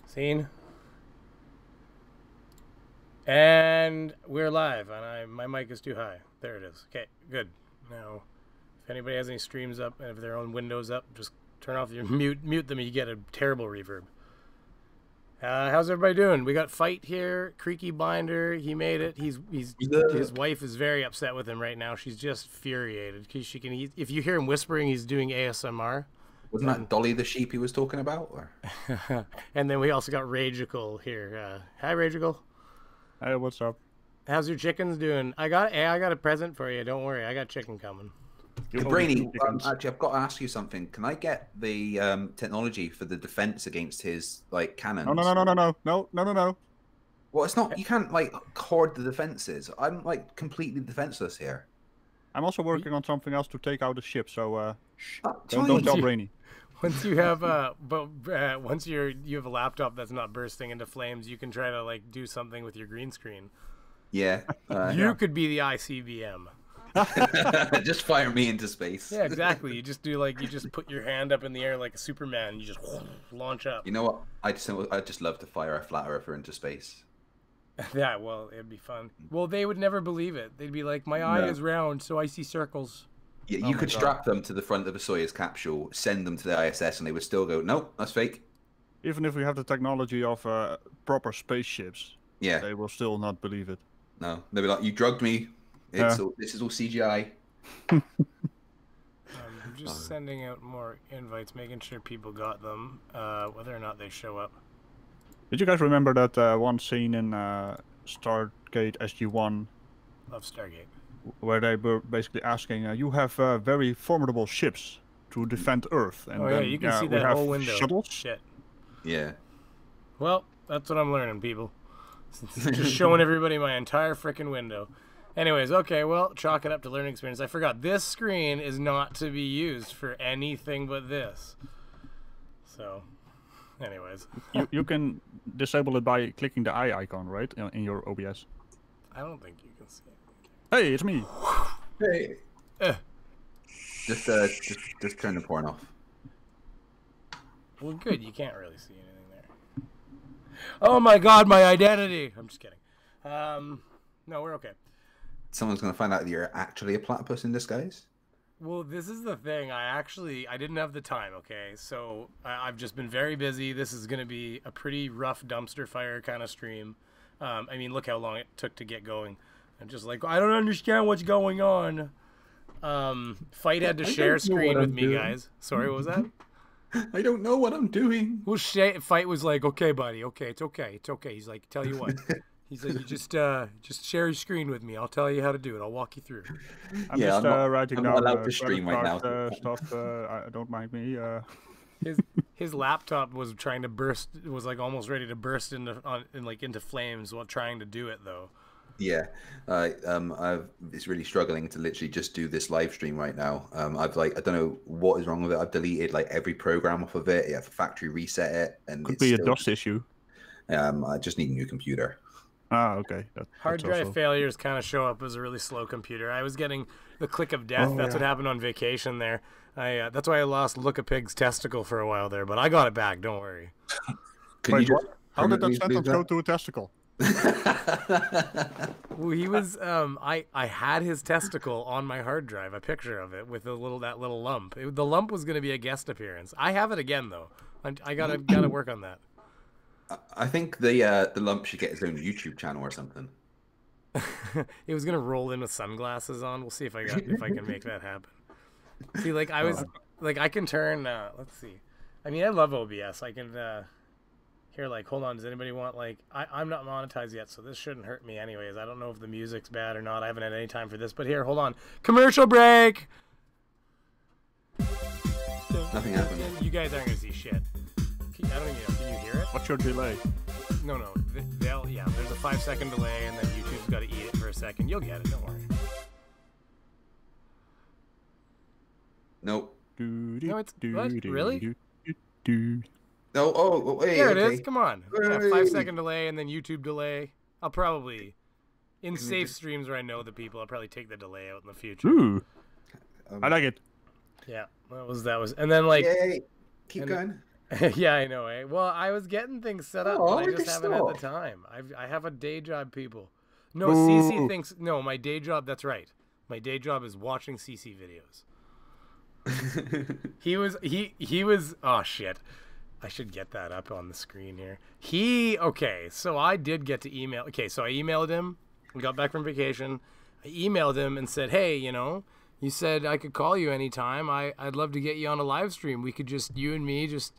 Scene. And we're live, and my mic is too high. There it is. Okay, good. Now, if anybody has any streams up and if their own windows up, just turn off your mute them. You get a terrible reverb. How's everybody doing? We got Fight here, Creaky Blinder. He made it. His wife is very upset with him right now. She's just furiated because if you hear him whispering, he's doing ASMR. Wasn't that Dolly the sheep he was talking about? Or? And then we also got Ragical here. Hi, Ragical. Hey, what's up? How's your chickens doing? I got a present for you. Don't worry, I got chicken coming. Brainy, actually, I've got to ask you something. Can I get the technology for the defense against his cannons? No. Well, it's not. You can't hoard the defenses. I'm completely defenseless here. I'm also working on something else to take out the ship. So don't tell Brainy. Once you have once you have a laptop that's not bursting into flames, you can try to do something with your green screen. Yeah. You could be the ICBM. Just fire me into space. Yeah, exactly. You just do you just put your hand up in the air like a Superman. And you just launch up. You know what? I just love to fire a flat earther into space. Yeah, well, it'd be fun. Well, they would never believe it. They'd be like, "My eye is round, so I see circles." Yeah, you could strap them to the front of a Soyuz capsule, send them to the ISS, and they would still go, "Nope, that's fake." Even if we have the technology of proper spaceships, yeah, they will still not believe it. No, they'll be like, "You drugged me. This is all CGI." I'm just sending out more invites, making sure people got them, whether or not they show up. Did you guys remember that one scene in Stargate SG-1? Love Stargate. Where they were basically asking, you have very formidable ships to defend Earth. And then, you can see that whole window. Shuttles? Shit. Yeah. Well, that's what I'm learning, people. Just showing everybody my entire frickin' window. Anyways, okay, well, chalk it up to learning experience. I forgot, this screen is not to be used for anything but this. So, anyways. You can disable it by clicking the eye icon, right, in your OBS? I don't think you can see it. Hey, it's me. Hey. Just turn the porn off. Well, good. You can't really see anything there. Oh my God, my identity! I'm just kidding. No, we're okay. Someone's gonna find out that you're actually a platypus in disguise. Well, this is the thing. I didn't have the time. Okay, so I've just been very busy. This is gonna be a pretty rough dumpster fire kind of stream. I mean, look how long it took to get going. I'm just I don't understand what's going on. Fight had to share screen with me, guys. Sorry, what was that? I don't know what I'm doing. Well, Fight was like, okay, buddy, okay, it's okay, it's okay. He's like, tell you what. He's like, you just share your screen with me. I'll tell you how to do it. I'll walk you through. I'm writing down allowed to stream right now. Stuff. Don't mind me. His laptop was trying to burst. It was almost ready to burst into flames while trying to do it though. Yeah, it's really struggling to literally just do this live stream right now. I don't know what is wrong with it. I've deleted every program off of it. You have to factory reset it, and could be a DOS issue. I just need a new computer. Ah, okay. Hard drive failures kind of show up as a really slow computer. I was getting the click of death. That's what happened on vacation there. That's why I lost Look a Pig's testicle for a while there, but I got it back. Don't worry. How did that sentence go to a testicle? Well, he was I had his testicle on my hard drive, a picture of it with that little lump. The lump was going to be a guest appearance. I have it again though. I gotta work on that. I think the lump should get his own YouTube channel or something. It was gonna roll in with sunglasses on. We'll see if I can make that happen. See, I can turn. Let's see. I mean, I love OBS. I can. Here, hold on. Does anybody want, I'm not monetized yet, so this shouldn't hurt me anyways. I don't know if the music's bad or not. I haven't had any time for this, but here, hold on. Commercial break! Nothing happened. You guys aren't going to see shit. I don't even know. Can you hear it? What's your delay? No. There's a 5-second delay, and then YouTube's got to eat it for a second. You'll get it. Don't worry. Nope. No, it's... What? Really? No, wait. There it is. Come on. Yeah, 5-second delay and then YouTube delay. I'll probably, in safe streams where I know the people, I'll probably take the delay out in the future. Ooh. I like it. Yeah, that was, and then Yay. Keep going. Yeah, I know. Eh? Well, I was getting things set up, Oh, but I where'd just they haven't had the stop? time. I have a day job, people. No, CC Boo. thinks no. My day job. That's right. My day job is watching CC videos. He was. Oh shit. I should get that up on the screen here. Okay. So I did get to email. Okay, so I emailed him. We got back from vacation. I emailed him and said, hey, you said I could call you anytime. I'd love to get you on a live stream. We could just, you and me, just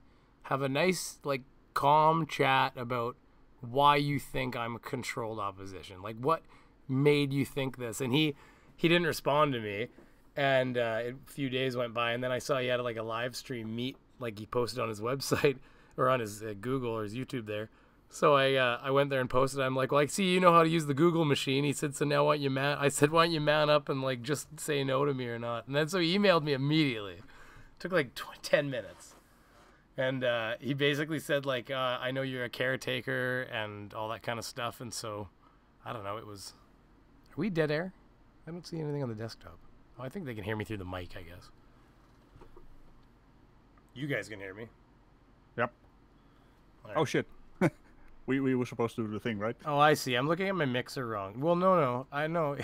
have a nice, like, calm chat about why you think I'm a controlled opposition. Like, what made you think this? And he didn't respond to me. And a few days went by, and then I saw he had like a live stream meet, like he posted on his website or on his Google or his YouTube there. So I went there and posted. I'm like, well, I see you know how to use the Google machine. He said, so now why don't you man? I said, why don't you man up and like just say no to me or not? And then so he emailed me immediately. Took like 10 minutes. And he basically said like, I know you're a caretaker and all that kind of stuff. And so, I don't know. Are we dead air? I don't see anything on the desktop. Oh, I think they can hear me through the mic, I guess. You guys can hear me. Yep. All right. Oh shit. we were supposed to do the thing, right? Oh, I see. I'm looking at my mixer wrong. Well, no. I know.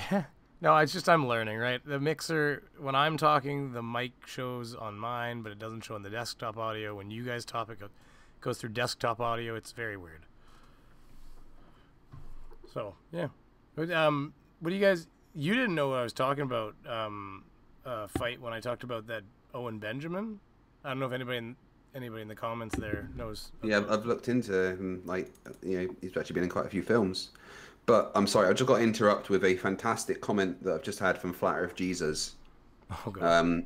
No, it's just I'm learning, right? The mixer, when I'm talking, the mic shows on mine, but it doesn't show on the desktop audio. When you guys talk, it goes through desktop audio. It's very weird. So, yeah. But, what do you guys... You didn't know what I was talking about fight when I talked about that Owen Benjamin? I don't know if anybody in the comments there knows. Yeah, I've looked into him. Like, he's actually been in quite a few films. But I'm sorry, I just got to interrupt with a fantastic comment that I've just had from Flat Earth Jesus. Oh, God.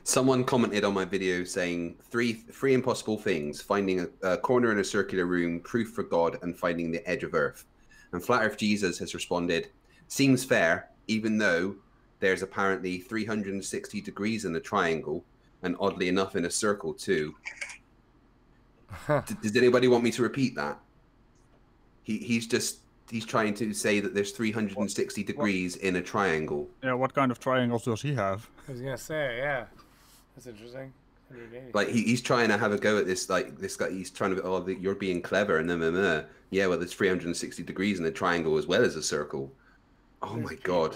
Someone commented on my video saying three impossible things: finding a corner in a circular room, proof for God, and finding the edge of Earth. And Flat Earth Jesus has responded, seems fair, even though there's apparently 360 degrees in a triangle, and oddly enough in a circle too. Does anybody want me to repeat that? He's trying to say that there's 360 degrees in a triangle. Yeah, what kind of triangles does he have? I was going to say, yeah. That's interesting. 180. Like he's trying to have a go at this, like this guy. He's trying to, you're being clever, and then yeah, well, there's 360 degrees in a triangle as well as a circle. Oh my God.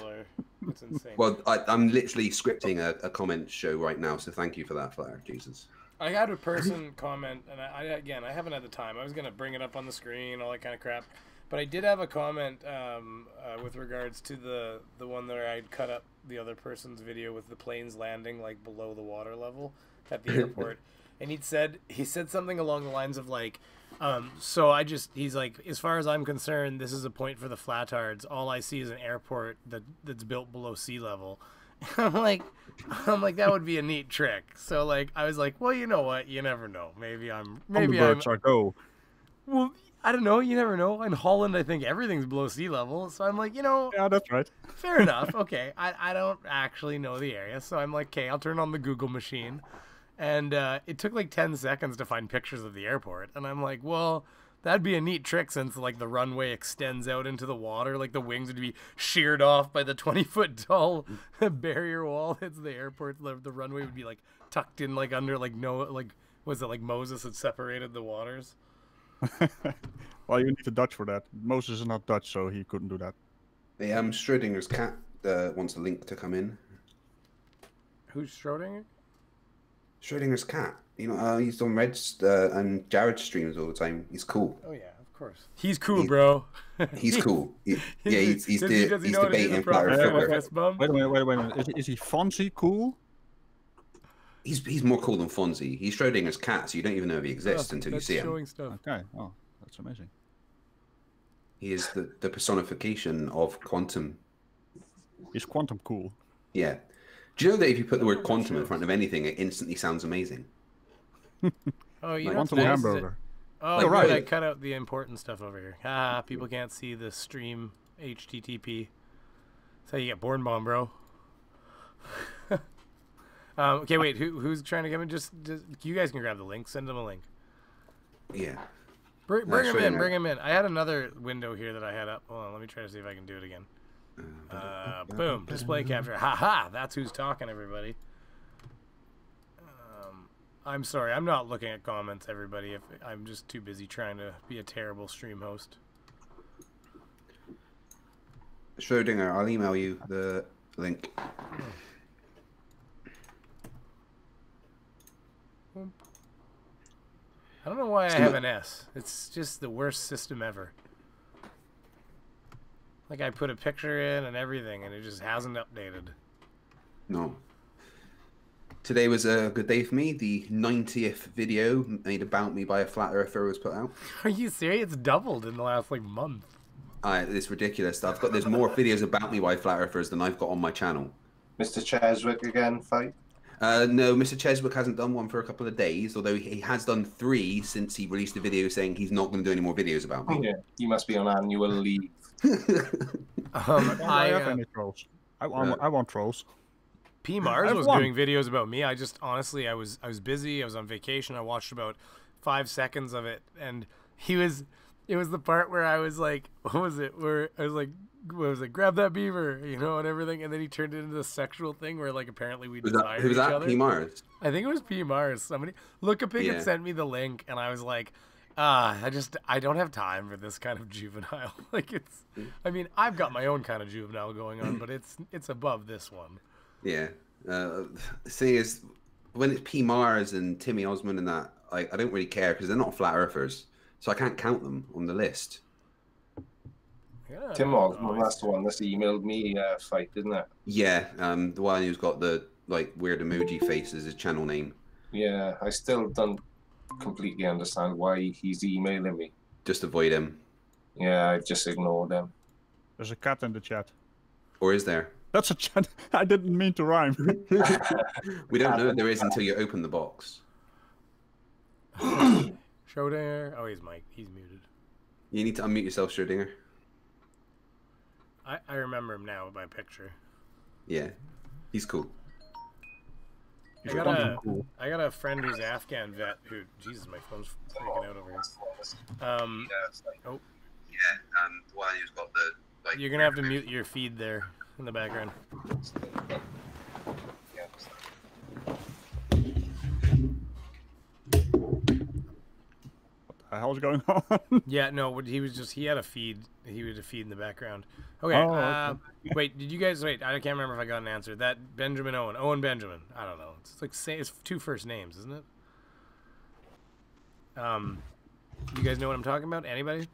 That's insane. Well, I'm literally scripting a comment show right now, so thank you for that, Flat Earth Jesus. I had a person comment, and I haven't had the time. I was going to bring it up on the screen, all that kind of crap. But I did have a comment with regards to the one where I'd cut up the other person's video with the planes landing like below the water level at the airport. And he said something along the lines of like, he's like, as far as I'm concerned, this is a point for the flatards. All I see is an airport that's built below sea level. I'm like, that would be a neat trick. So like, I was like, well, you know what? You never know. Maybe I'm. Go. Well, I don't know. You never know. In Holland, I think everything's below sea level. So I'm like, Yeah, that's right. fair enough. Okay, I don't actually know the area, so I'm like, okay, I'll turn on the Google machine. And it took like 10 seconds to find pictures of the airport. And I'm like, well, that'd be a neat trick since like the runway extends out into the water. Like the wings would be sheared off by the 20-foot tall barrier wall. It's the airport. The runway would be like tucked in like under like was it like Moses had separated the waters? Well, you need a Dutch for that. Moses is not Dutch, so he couldn't do that. Hey, Schrodinger's cat wants a link to come in. Who's Schrodinger? Schrodinger's cat. He's on Red's and Jared's streams all the time. He's cool. Oh yeah, of course. He's cool, bro. He's cool. He's does he know how to do debating the proper Flat Earth fist bump? Wait a minute. Is he Fonzie cool? He's more cool than Fonzie. He's Schrodinger's cat, so you don't even know if he exists until you see him. Showing stuff. Okay. Oh, that's amazing. He is the personification of quantum. Is quantum cool? Yeah. Do you know that if you put the word quantum in front of anything, it instantly sounds amazing? Oh, you Like know what's quantum nice is hamburger. Oh, Like, good, right. I cut out the important stuff over here. People can't see the stream HTTP. That's how you get born bomb, bro. Okay, wait. Who's trying to get in? Just you guys can grab the link. Send them a link. Yeah. Bring That's him right, in. man. Bring him in. I had another window here that I had up. Hold on. Let me try to see if I can do it again. Boom. Display capture. Ha ha. That's who's talking, everybody. I'm sorry. I'm not looking at comments, everybody. If I'm just too busy trying to be a terrible stream host. Schrodinger, I'll email you the link. I don't know why I have an S. It's just the worst system ever. Like I put a picture in and everything, and it just hasn't updated. No. Today was a good day for me. The 90th video made about me by a flat earther was put out. Are you serious? It's doubled in the last like month. It's ridiculous. There's more videos about me by flat earthers than I've got on my channel. Mr. Cheswick again, fight? No, Mr. Cheswick hasn't done one for a couple of days, although he has done 3 since he released a video saying he's not going to do any more videos about me. Yeah, you must be on annual leave. I have any trolls. I want trolls. P Mars was doing videos about me. I just honestly, I was busy. I was on vacation. I watched about 5 seconds of it, and it was the part where I was like, what was it? Where I was like, grab that beaver, you know, and everything, and then he turned it into this sexual thing where like apparently we desired each other. P Mars? I think it was P Mars. Somebody Look a Pig had sent me the link, and I was like, I don't have time for this kind of juvenile. Like I mean, I've got my own kind of juvenile going on, but it's above this one. Yeah. The thing is, when it's P Mars and Timmy Osmond and that, I don't really care because they're not flat earthers, so I can't count them on the list. Yeah, Tim Osmond, that's the one that's emailed me fight, isn't it? Yeah, the one who's got the like weird emoji face as his channel name. Yeah, I still don't completely understand why he's emailing me. Just avoid him. Yeah, I've just ignored him. There's a cat in the chat. Or is there? That's a chat. I didn't mean to rhyme. We don't know if there is until you open the box. Schrodinger. Oh, he's muted. You need to unmute yourself, Schrodinger. I remember him now by picture. Yeah, he's cool. I got a friend who's Afghan vet who, Jesus, my phone's freaking out over here. The one who's got the like. You're gonna have to mute your feed there in the background. What the hell's going on? Yeah, no, he had a feed. He had a feed in the background. Okay. Okay. Wait, did you guys wait? I can't remember if I got an answer. That Owen Benjamin. I don't know. It's like it's 2 first names, isn't it? You guys know what I'm talking about? Anybody?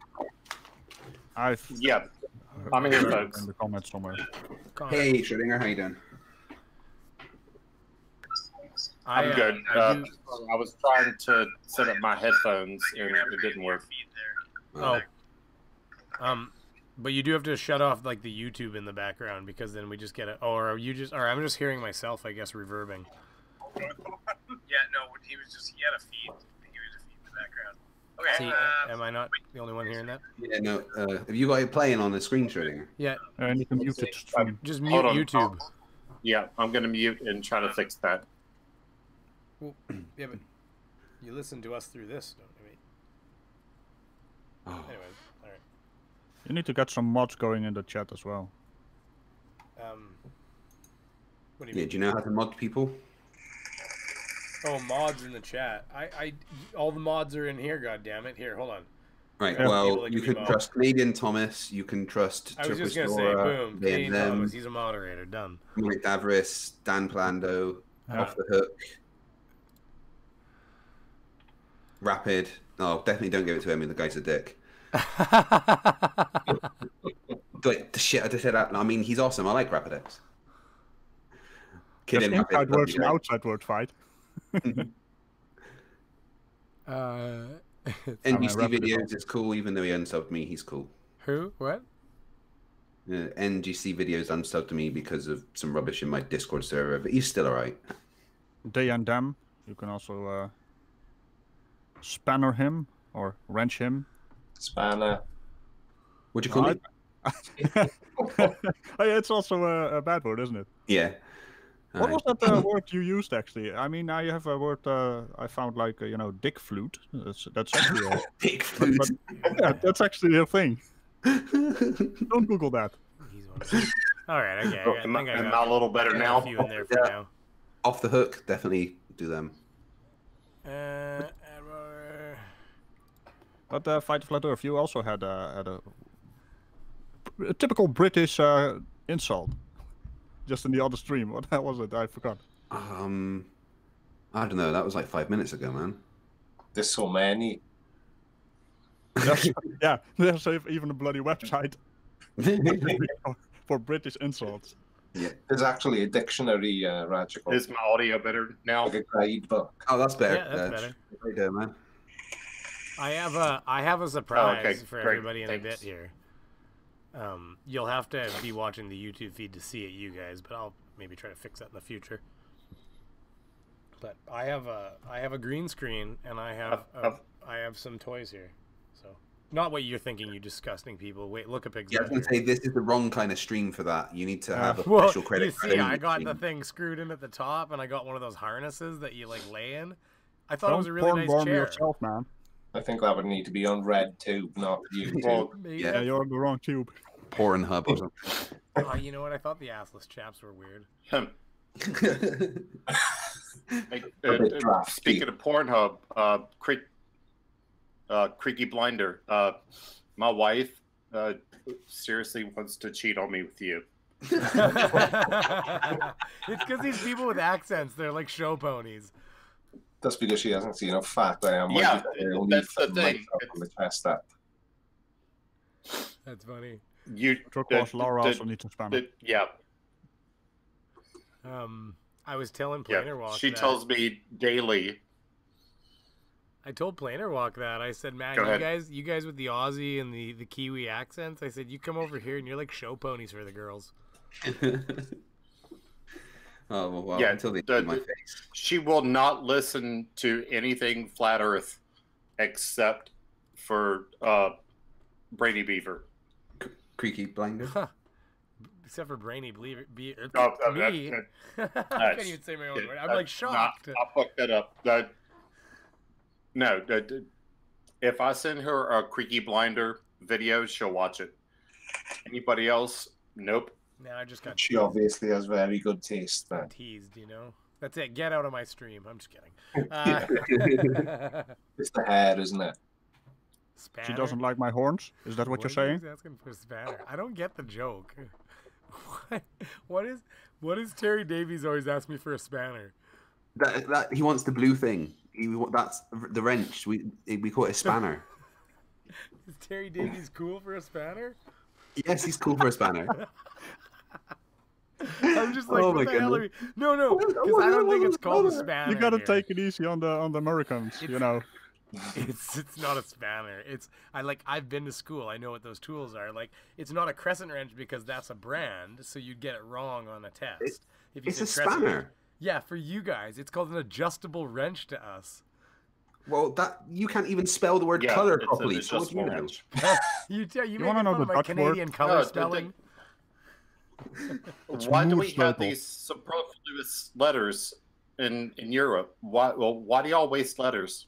Yeah. I'm here, folks. In the comments somewhere. Hey, Schrodinger, how you doing? I'm good. I was trying to set up my headphones and it didn't work. But you do have to shut off like the YouTube in the background because then we just get it. Or I'm just hearing myself, I guess, reverbing. Yeah, no, he had a feed. He was a feed in the background. Okay. See, am I not the only one hearing that? Yeah, no. Have you got it playing on the screen, Schrodinger? Yeah. I need to mute it. Just mute YouTube. Yeah, I'm gonna mute and try to fix that. Well, yeah, but you listen to us through this, don't you? Oh. Anyways, all right. You need to get some mods going in the chat as well. What do you mean? Do you know how to mod people? Oh, mods in the chat. All the mods are in here. God damn it! Here, hold on. Right. Yeah. Well, you can trust Canadian Thomas. You can trust. I was just gonna say, boom. Canadian Thomas. He's a moderator. Done. Mike Davris, Dan Plando, Off the Hook, Rapid. Oh, definitely don't give it to him. The guy's a dick. Like the shit I just said that. I mean, he's awesome. I like Rapid X. There's inside words and outside word fight. NBC videos is cool, even though he unsubbed me. He's cool. Who? What? NGC videos unsubbed me because of some rubbish in my Discord server, but he's still alright. Day and Dem. You can also spanner him or wrench him. Spanner. What'd you call it? Oh, yeah, it's also a bad word, isn't it? Yeah. What was that word you used actually? I mean, I have a word I found like dick flute. That's actually a Dick flute. yeah, that's actually a thing. Don't Google that. All right, okay. I think I am got a little better now. a few in there for now. Off the Hook, definitely do them. But Fight the Flat Earth, you also had a typical British insult. Just in the other stream. What the hell was it? I forgot. I don't know. That was like 5 minutes ago, man. There's so many. Yeah, there's even a bloody website for British insults. Yeah. There's actually a dictionary, Radical. Is my audio better now? Like a guidebook. Oh, that's better. Yeah, that's better. How you doing, man? I have a surprise for great, everybody in thanks. a bit here. You'll have to be watching the YouTube feed to see it, you guys, but I'll maybe try to fix that in the future. But I have a green screen and I have some toys here. So not what you're thinking, you disgusting people. Wait, look at Pig's. Yeah, I was going to say, this is the wrong kind of stream for that. You need to have a well, special credit you card see, only I got stream. the thing screwed in at the top, and I got one of those harnesses that you like lay in. I thought Don't it was a really nice porn chair. yourself, man. I think that would need to be on Red Tube, not YouTube. Well, Maybe. Yeah, you're on the wrong tube. Pornhub or something. Oh, you know what? I thought the assless chaps were weird. bit drafty. Speaking of Pornhub, Creaky Blinder, my wife seriously wants to cheat on me with you. It's because these people with accents, they're like show ponies. That's because she hasn't seen how fat I am. Yeah, that's the On thing. the chest that. That's funny. You Turquoise Laura also needs some Spanish. yeah, I was telling yeah. Planer Walk She that. tells me daily. I told Planer Walk that. I said, man, Go ahead. you guys with the Aussie and the Kiwi accents, I said, you come over here and you're like show ponies for the girls. Oh, well, Yeah, until they see my face. She will not listen to anything Flat Earth except for Brainy Beaver. Creaky Blinder. Huh. Except for Brainy me. Oh, I can't even say my own word. I'm like shocked. I fucked that up. No, if I send her a Creaky Blinder video, she'll watch it. Anybody else? Nope. Now I just got She obviously has very good taste, man. teased, you know? That's it. Get out of my stream. I'm just kidding. It's the hair, isn't it? Spanner? She doesn't like my horns? Is that what you're saying? He's asking for Spanner. I don't get the joke. What is Terry Davies always ask me for a spanner? That he wants the blue thing. That's the wrench. We call it a spanner. Is Terry Davies cool for a spanner? Yes, he's cool for a spanner. I'm just like, Oh what my the hell are we? goodness. No, because I don't think it's called a spanner. You gotta here. take it easy on the Americans, you know. It's not a spanner. I've been to school. I know what those tools are. Like, it's not a crescent wrench because that's a brand, so you'd get it wrong on a test. If you It's a said crescent spanner. wrench. Yeah, for you guys, it's called an adjustable wrench to us. Well, that you can't even spell the word Yeah, color it's an properly. So what do you adjustable know? wrench. You wanna make know fun the of my Dutch word? Canadian color No, spelling. Why do we Smooth have circle. these superfluous letters in Europe? Why do y'all waste letters?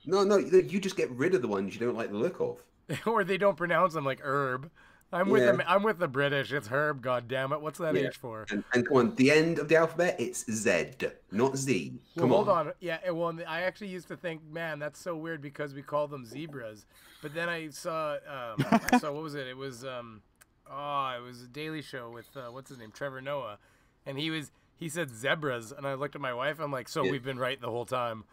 No, you just get rid of the ones you don't like the look of. Or they don't pronounce them like herb. I'm with Yeah. them. I'm with the British. It's herb. God damn it! What's that Yeah. H for? And come on, the end of the alphabet, it's Z, not Z. Well, Come hold on. on. Yeah. Well, I actually used to think, man, that's so weird because we call them zebras. But then I saw, what was it? It was, it was a Daily Show with what's his name, Trevor Noah, and he said zebras, and I looked at my wife. I'm like, so Yeah. we've been right the whole time.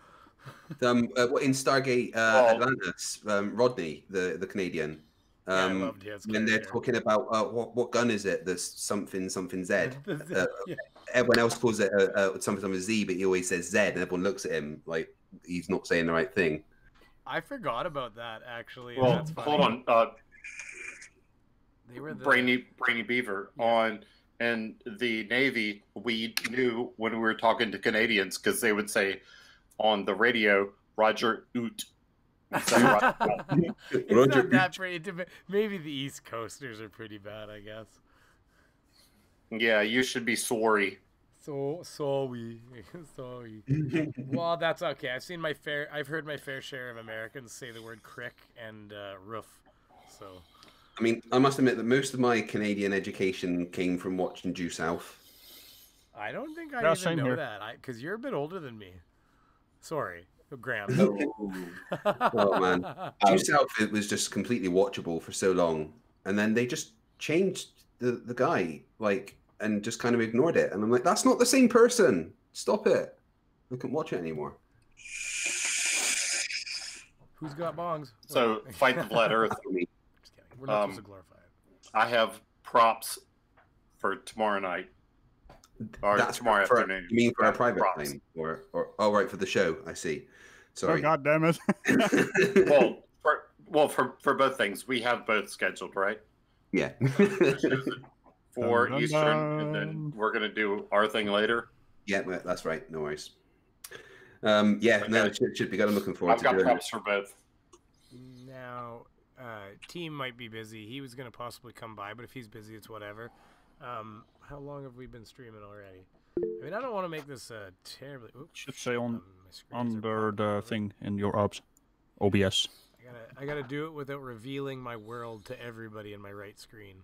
In Stargate Atlantis, Rodney, the Canadian. Yeah, I loved his when they're character. talking about what gun is it? There's something Z. Yeah. Everyone else calls it something with Z, but he always says Z, and everyone looks at him like he's not saying the right thing. I forgot about that actually. and Well, that's funny. hold on. They were the Brainy Beaver on in the Navy. We knew when we were talking to Canadians because they would say on the radio, "Roger Oot." It's Roger not that pretty. Maybe the East Coasters are pretty bad, I guess. Yeah, you should be sorry. So sorry. Well, that's okay. I've heard my fair share of Americans say the word crick and roof. So I mean, I must admit that most of my Canadian education came from watching Due South. I don't think I Yeah, even same know here. that. Because you're a bit older than me. Sorry. Graham. Oh man, Juice's outfit was just completely watchable for so long, and then they just changed the guy, like, and just kind of ignored it. And I'm like, that's not the same person. Stop it. I couldn't watch it anymore. Who's got bongs? So, fight the flat Earth. Just kidding. We're not supposed to glorify it. I have props for tomorrow night. Or tomorrow afternoon. You mean for our private props. time, or oh right, for the show? I see. Sorry. Oh, God damn it. For both things, we have both scheduled, right? Yeah. 4 Dun, dun, Eastern, and then dun. we're gonna do our thing later. Yeah, that's right. No worries. Yeah, no, it should be good. I'm looking forward I've to got doing it. props for both. Now, team might be busy. He was going to possibly come by, but if he's busy, it's whatever. How long have we been streaming already? I mean, I don't want to make this terribly. Oops, Should say on my screens are under popping the over. thing in your OBS. I gotta do it without revealing my world to everybody in my right screen.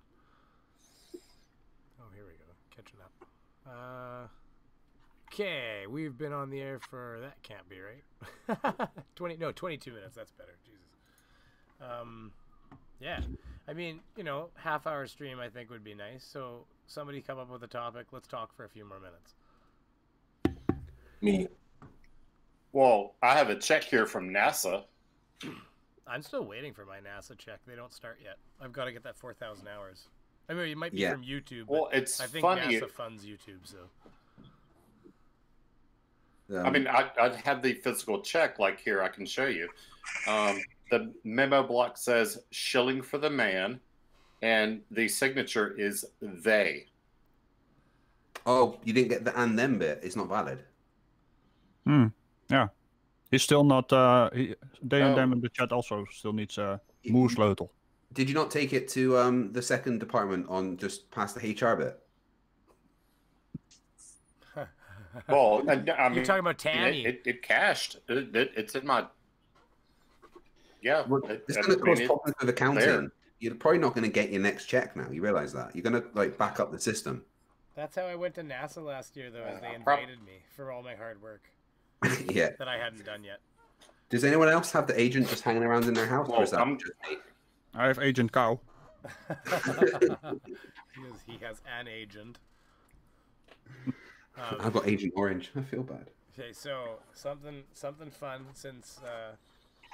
Oh, here we go. Catching up. Okay, we've been on the air for, that can't be right. 22 minutes. That's better. Jesus. Yeah. I mean, half-hour stream I think would be nice. So somebody come up with a topic. Let's talk for a few more minutes. Me. Well, I have a check here from NASA. I'm still waiting for my NASA check. They don't start yet. I've got to get that 4,000 hours. I mean, it might be from YouTube. Well, but it's I think funny. NASA funds YouTube, so. I mean, I'd have the physical check, like here, I can show you. The memo block says shilling for the man, and the signature is they. Oh, you didn't get the and them bit. It's not valid. Yeah. He's still not... they and Oh. them in the chat also still needs moersleutel. Did you not take it to the second department on just past the HR bit? Well, I mean, You're talking about Tammy. It cached. It's in my. Yeah. It's going to cause problems with accounting. there. You're probably not going to get your next check now. You realize that? You're going to back up the system. That's how I went to NASA last year, though, as they prob- invited me for all my hard work Yeah. that I hadn't done yet. Does anyone else have the agent just hanging around in their house, or is that I'm- just me? I have Agent Cow. He has an agent. I've got Agent Orange. I feel bad. Okay, so something fun since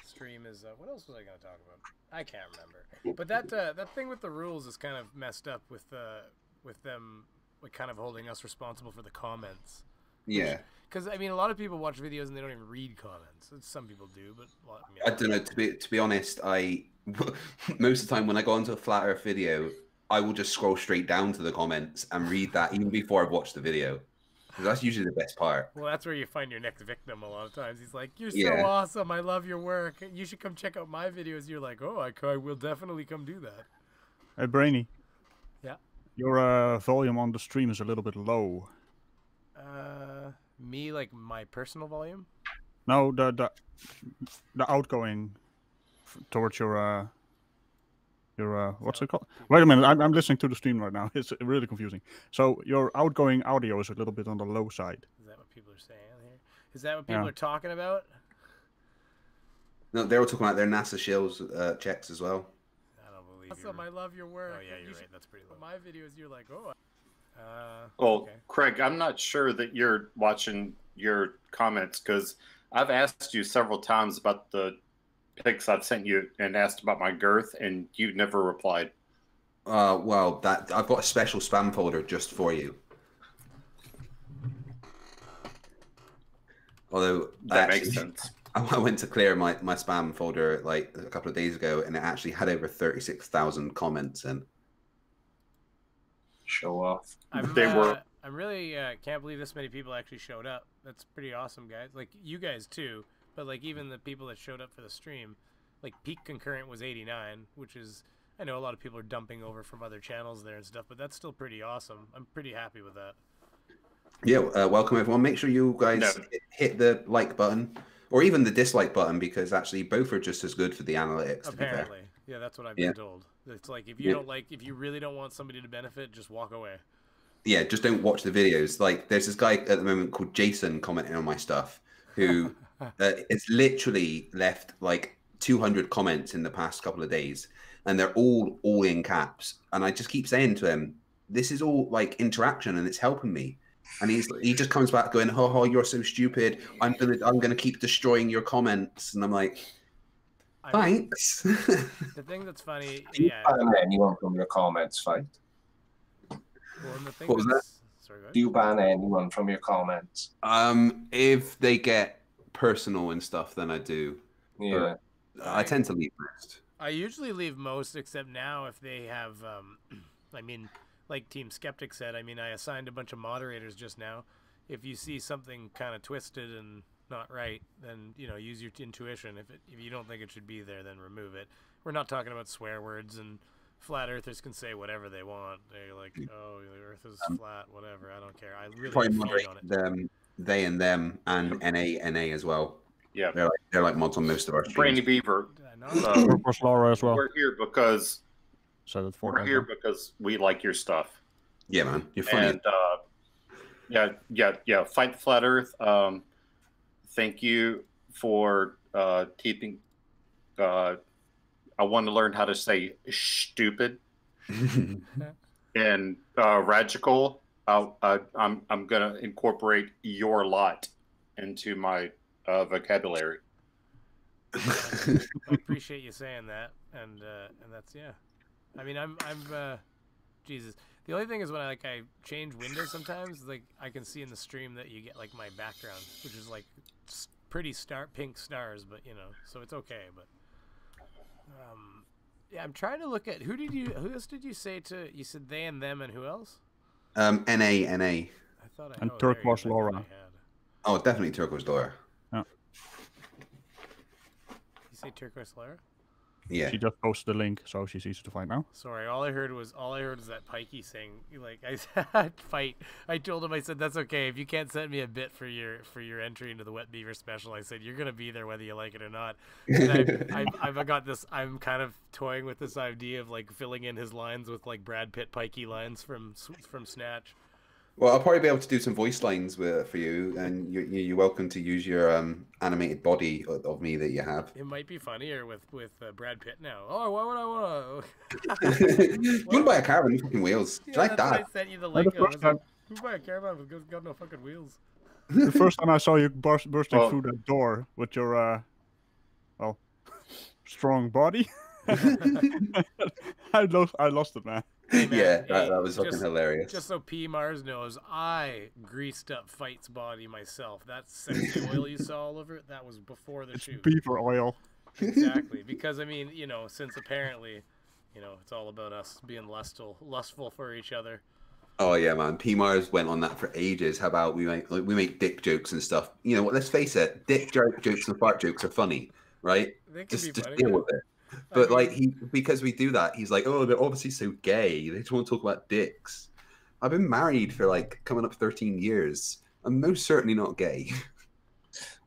stream is. What else was I going to talk about? I can't remember. But that thing with the rules is kind of messed up with them like kind of holding us responsible for the comments. Yeah. Because I mean, a lot of people watch videos and they don't even read comments. Some people do, but I don't know. To be honest, most of the time when I go onto a flat Earth video, I will just scroll straight down to the comments and read that even before I've watched the video. 'Cause that's usually the best part. Well, that's where you find your next victim a lot of times. He's like, "You're so Yeah. awesome. I love your work. You should come check out my videos." You're like, "Oh, I will definitely come do that." Hey, Brainy. Yeah. Your volume on the stream is a little bit low. Me, like my personal volume. No, the outgoing towards your what's it called? Wait a minute, I'm listening to the stream right now. It's really confusing. So your outgoing audio is a little bit on the low side. Is that what people are saying here? Is that what people Yeah. are talking about? No, they were talking about their NASA shills checks as well. I don't believe you. Awesome, I love your work. Oh yeah, you're right. That's pretty low. My videos, you're like, "Oh." Well, Okay. Craig, I'm not sure that you're watching your comments because I've asked you several times about the pics I've sent you and asked about my girth, and you never replied. Well, I've got a special spam folder just for you. Although That makes sense. I went to clear my spam folder like a couple of days ago, and it actually had over 36,000 comments in. Show off. I'm really can't believe this many people actually showed up. That's pretty awesome, guys. Like you guys too, but like even the people that showed up for the stream, like peak concurrent was 89, which is, I know a lot of people are dumping over from other channels there and stuff, but that's still pretty awesome. I'm pretty happy with that. Yeah, welcome everyone. Make sure you guys hit the like button or even the dislike button, because actually both are just as good for the analytics. Apparently, yeah, that's what I've been told. It's like if you don't like, if you really don't want somebody to benefit, just walk away. Yeah, just don't watch the videos. Like, there's this guy at the moment called Jason commenting on my stuff, who it's literally left like 200 comments in the past couple of days, and they're all in caps. And I just keep saying to him, "This is all like interaction, and it's helping me." And he just comes back going, "Ho ho, you're so stupid. I'm gonna keep destroying your comments." And I'm like, "Thanks." The thing that's funny, Do you yeah. ban anyone from your comments, Fight? Well, and the thing What was that's, sorry, go ahead. Do you ban anyone from your comments? If they get personal and stuff, then I do. Yeah. I tend to leave first. I usually leave most, except now if they have, I mean, like Team Skeptic said, I mean, I assigned a bunch of moderators just now. If you see something kind of twisted and not right, then, you know, use your intuition. If you don't think it should be there, then remove it. We're not talking about swear words, and flat earthers can say whatever they want. They're like, oh, the earth is flat, whatever. I don't care. I really Probably feed moderate on it. them, they and them, and NA as well. Yeah. They're like mods on most of our streams. Brainy Beaver. Did I know? Turquoise Laura as well. We're here because Said it 4 we're times here now. because we like your stuff. Yeah, man, you're funny. And yeah. Fight the flat Earth. Thank you for keeping. I want to learn how to say stupid and radical. I'm gonna incorporate your lot into my vocabulary. I appreciate you saying that, and that's, yeah. I mean, I'm Jesus. The only thing is when I change windows sometimes, like I can see in the stream that you get like my background, which is like pretty pink stars, but you know, so it's okay. But yeah, I'm trying to look at who else did you say to? You said they and them, and who else? NA. I thought And there you Turquoise go, I thought Laura. I had. Oh, definitely Turquoise Laura. You say Turquoise Laura? Yeah. She just posted the link, so she's easy to find now. Sorry, all I heard was that Pikey saying, like, I said, fight. I told him, I said, that's okay. If you can't send me a bit for your entry into the Wet Beaver special, I said, you're going to be there whether you like it or not. And I've got this, I'm kind of toying with this idea of, like, filling in his lines with, like, Brad Pitt Pikey lines from Snatch. Well, I'll probably be able to do some voice lines for you, and you're welcome to use your animated body of me that you have. It might be funnier with Brad Pitt now. Oh, why would I want to? You want to buy a caravan with fucking wheels? Yeah, Do you like that's why that? I sent you the The link. I was first like, time- who buy a caravan with got no fucking wheels? The first time I saw you bursting Well- through that door with your, strong body, I lost it, man. Hey, man, Yeah, hey, that was fucking hilarious. Just so P. Mars knows, I greased up Fight's body myself. That sexy oil you saw all over it, that was before the It's shoot. beaver oil. Exactly. Because, I mean, you know, since apparently, you know, it's all about us being lustful for each other. Oh yeah, man. P Mars went on that for ages. How about we make dick jokes and stuff? You know what? Let's face it, dick jokes and fart jokes are funny, right? They can Just be funny. deal Yeah. with it. But I like mean- because we do that, he's like, oh, they're obviously so gay. They just want to talk about dicks. I've been married for like coming up 13 years. I'm most certainly not gay.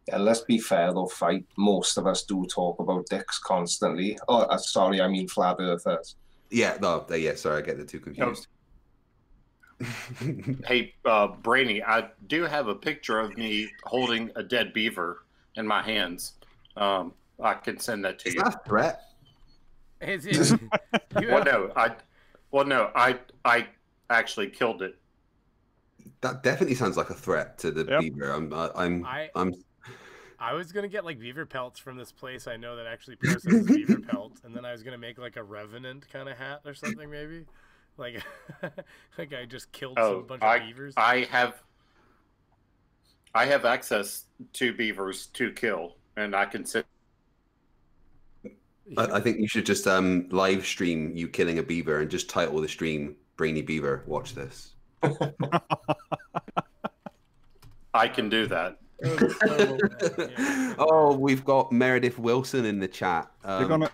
Yeah, let's be fair though, Fight. Most of us do talk about dicks constantly. Oh, sorry, I mean flat earthers. Yeah, no, yeah. Sorry, I get the two confused. Hey, Brainy, I do have a picture of me holding a dead beaver in my hands. I can send that to Is you. that a threat? I actually killed it. That definitely sounds like a threat to the Yep. beaver. I was gonna get like beaver pelts from this place I know that actually processes beaver pelts, and then I was gonna make like a revenant kind of hat or something, maybe. Like, like I just killed some bunch of beavers. I have access to beavers to kill, and I can sit. I think you should just live stream you killing a beaver and just title the stream "Brainy Beaver." Watch this. I can do that. Yeah. Oh, we've got Meredith Wilson in the chat. You're gonna.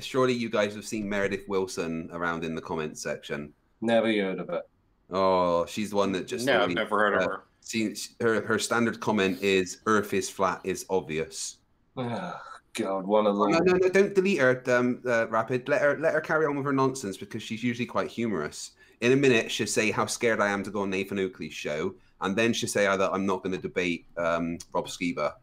Surely you guys have seen Meredith Wilson around in the comments section. Never heard of it. Oh, she's the one that just. No, I've never heard of her. Seen her standard comment is "Earth is flat" is obvious. Oh, God, one of those. No, don't delete her, Rapid. Let her carry on with her nonsense because she's usually quite humorous. In a minute, she'll say how scared I am to go on Nathan Oakley's show, and then she'll say that I'm not going to debate Rob Skiba.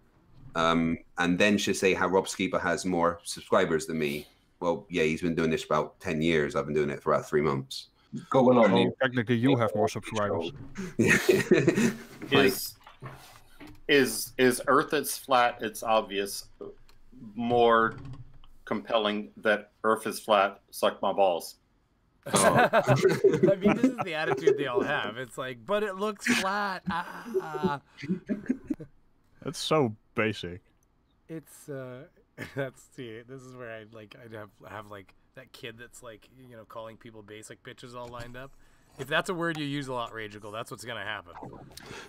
And then she'll say how Rob Skiba has more subscribers than me. Well, yeah, he's been doing this for about 10 years. I've been doing it for about 3 months. Going on. So technically, you have more subscribers. Like, Is Earth is flat? It's obvious. More compelling that Earth is flat. Suck my balls. oh. I mean, this is the attitude they all have. It's like, but it looks flat. It's so basic. It's that's see. This is where I'd have like that kid that's like, you know, calling people basic bitches all lined up. If that's a word you use a lot, Rage Eagle, that's what's gonna happen.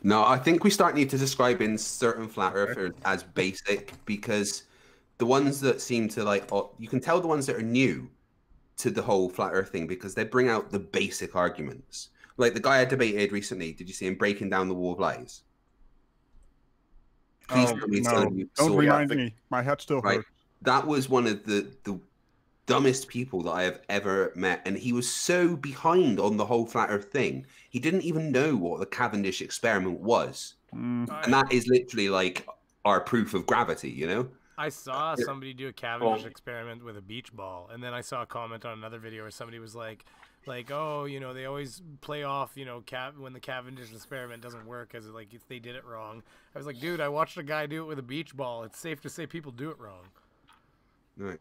No, I think we start need to describe in certain flat earthers as basic, because the ones that seem to like, you can tell the ones that are new to the whole flat earth thing because they bring out the basic arguments. Like the guy I debated recently, did you see him breaking down the wall of lies? Please tell me you Don't saw remind that. me. My head still Right. hurts. That was one of the dumbest people that I have ever met, and he was so behind on the whole flat earth thing. He didn't even know what the Cavendish experiment was. And that is literally like our proof of gravity, you know? I saw somebody do a Cavendish experiment with a beach ball, and then I saw a comment on another video where somebody was like, oh, you know, they always play off, you know, when the Cavendish experiment doesn't work, as like if they did it wrong. I was like, dude, I watched a guy do it with a beach ball. It's safe to say people do it wrong. Right.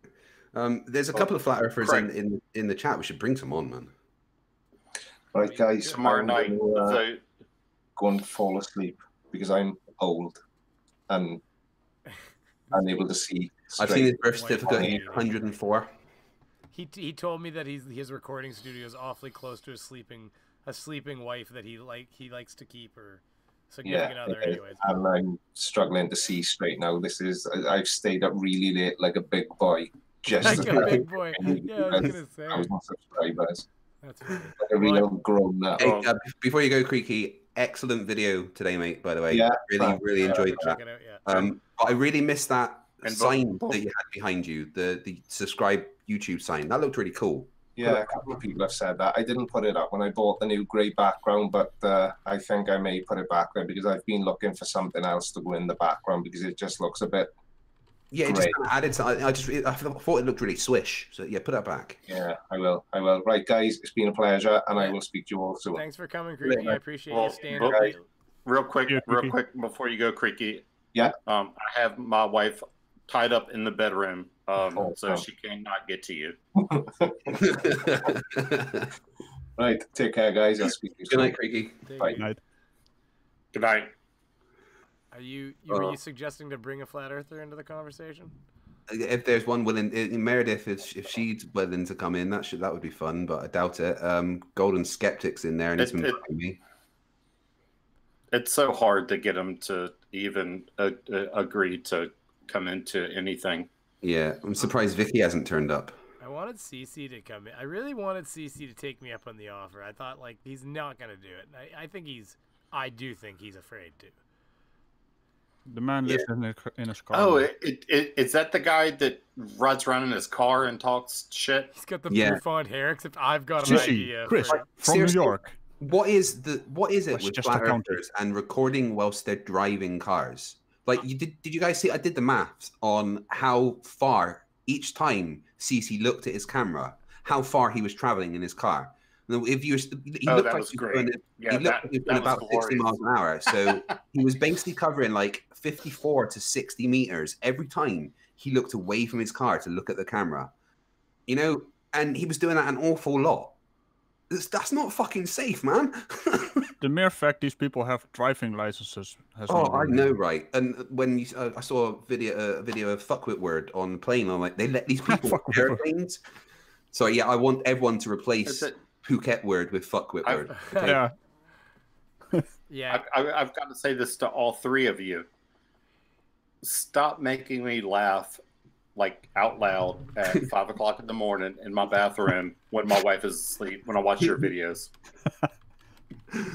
There's a couple of flat earthers in the chat. We should bring some on, man. Right, guys. Tomorrow night, go and fall asleep because I'm old and unable to see. I've seen his birth certificate. He's 104. He told me that his recording studio is awfully close to a sleeping wife that he likes to keep, or significant other, anyways. And I'm struggling to see straight now. I've stayed up really late like a big boy. Just like a big boy. Yeah, I was gonna say. 1,000 subscribers. That's funny. Like a real grown up. Hey, before you go, Creaky, excellent video today, mate. By the way, Yeah, really enjoyed that. Check it out, yeah. I really missed that sign both. that you had behind you, the subscribe YouTube sign. That looked really cool. Yeah, a couple of people have said that. I didn't put it up when I bought the new grey background, but I think I may put it back there because I've been looking for something else to go in the background because it just looks a bit. Yeah, it just kind of added to. I thought it looked really swish. So yeah, put that back. Yeah, I will. Right, guys, it's been a pleasure, and I will speak to you all soon. Thanks for coming, Creaky. I appreciate you staying up. Real quick before you go, Creaky. Yeah. I have my wife tied up in the bedroom, so she cannot get to you. Right, take care, guys. I'll speak to you soon. Good night, Creaky. Bye. Night. Good night. Are you suggesting to bring a flat earther into the conversation? If there's one willing, Meredith, if she's willing to come in, that would be fun, but I doubt it. Golden Skeptic's in there, and he's been fucking me. It's so hard to get him to even agree to come into anything. Yeah, I'm surprised Vicky hasn't turned up. I wanted CC to come in. I really wanted CC to take me up on the offer. I thought, like, he's not going to do it. I do think he's afraid to. The man lives in a car. Oh, is that the guy that rides around in his car and talks shit? He's got the bouffant hair, except I've got an idea. Chris, from Seriously, New York. What is it with just flat a counter. earthers and recording whilst they're driving cars? Like, did you guys see? I did the maths on how far each time CC looked at his camera, how far he was traveling in his car. If you, he looked like he was going about 60 miles an hour. So he was basically covering like 54 to 60 meters every time he looked away from his car to look at the camera. You know, and he was doing that an awful lot. That's not fucking safe, man. The mere fact these people have driving licenses has. I know, right? And when I saw a video of fuckwit word on the plane, I'm like, they let these people on airplanes. So yeah, I want everyone to replace Phuket word with fuckwit word. Okay? Yeah. Yeah. I've got to say this to all three of you. Stop making me laugh like out loud at 5 o'clock in the morning in my bathroom when my wife is asleep when I watch your videos.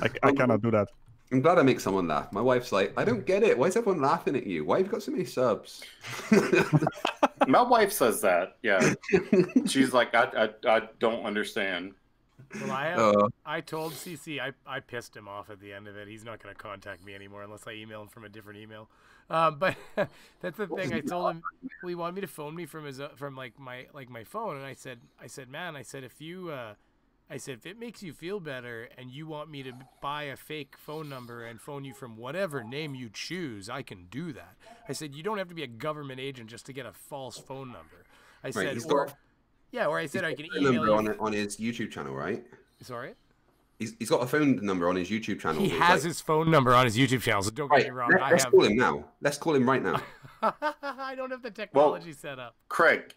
I cannot do that. I'm glad I make someone laugh. My wife's like, I don't get it. Why is everyone laughing at you? Why have you got so many subs? My wife says that. Yeah. She's like, I don't understand. Well, I told CC I pissed him off at the end of it. He's not going to contact me anymore unless I email him from a different email. But that's the thing. I told him he wanted me to phone me from his from my phone, and I said man, if it makes you feel better and you want me to buy a fake phone number and phone you from whatever name you choose, I can do that. I said you don't have to be a government agent just to get a false phone number. I said or I said I can email you on his YouTube channel, right? Sorry? He's got a phone number on his YouTube channel. He has his phone number on his YouTube channel, so don't get me wrong. Let's call him now. Let's call him right now. I don't have the technology set up. Craig,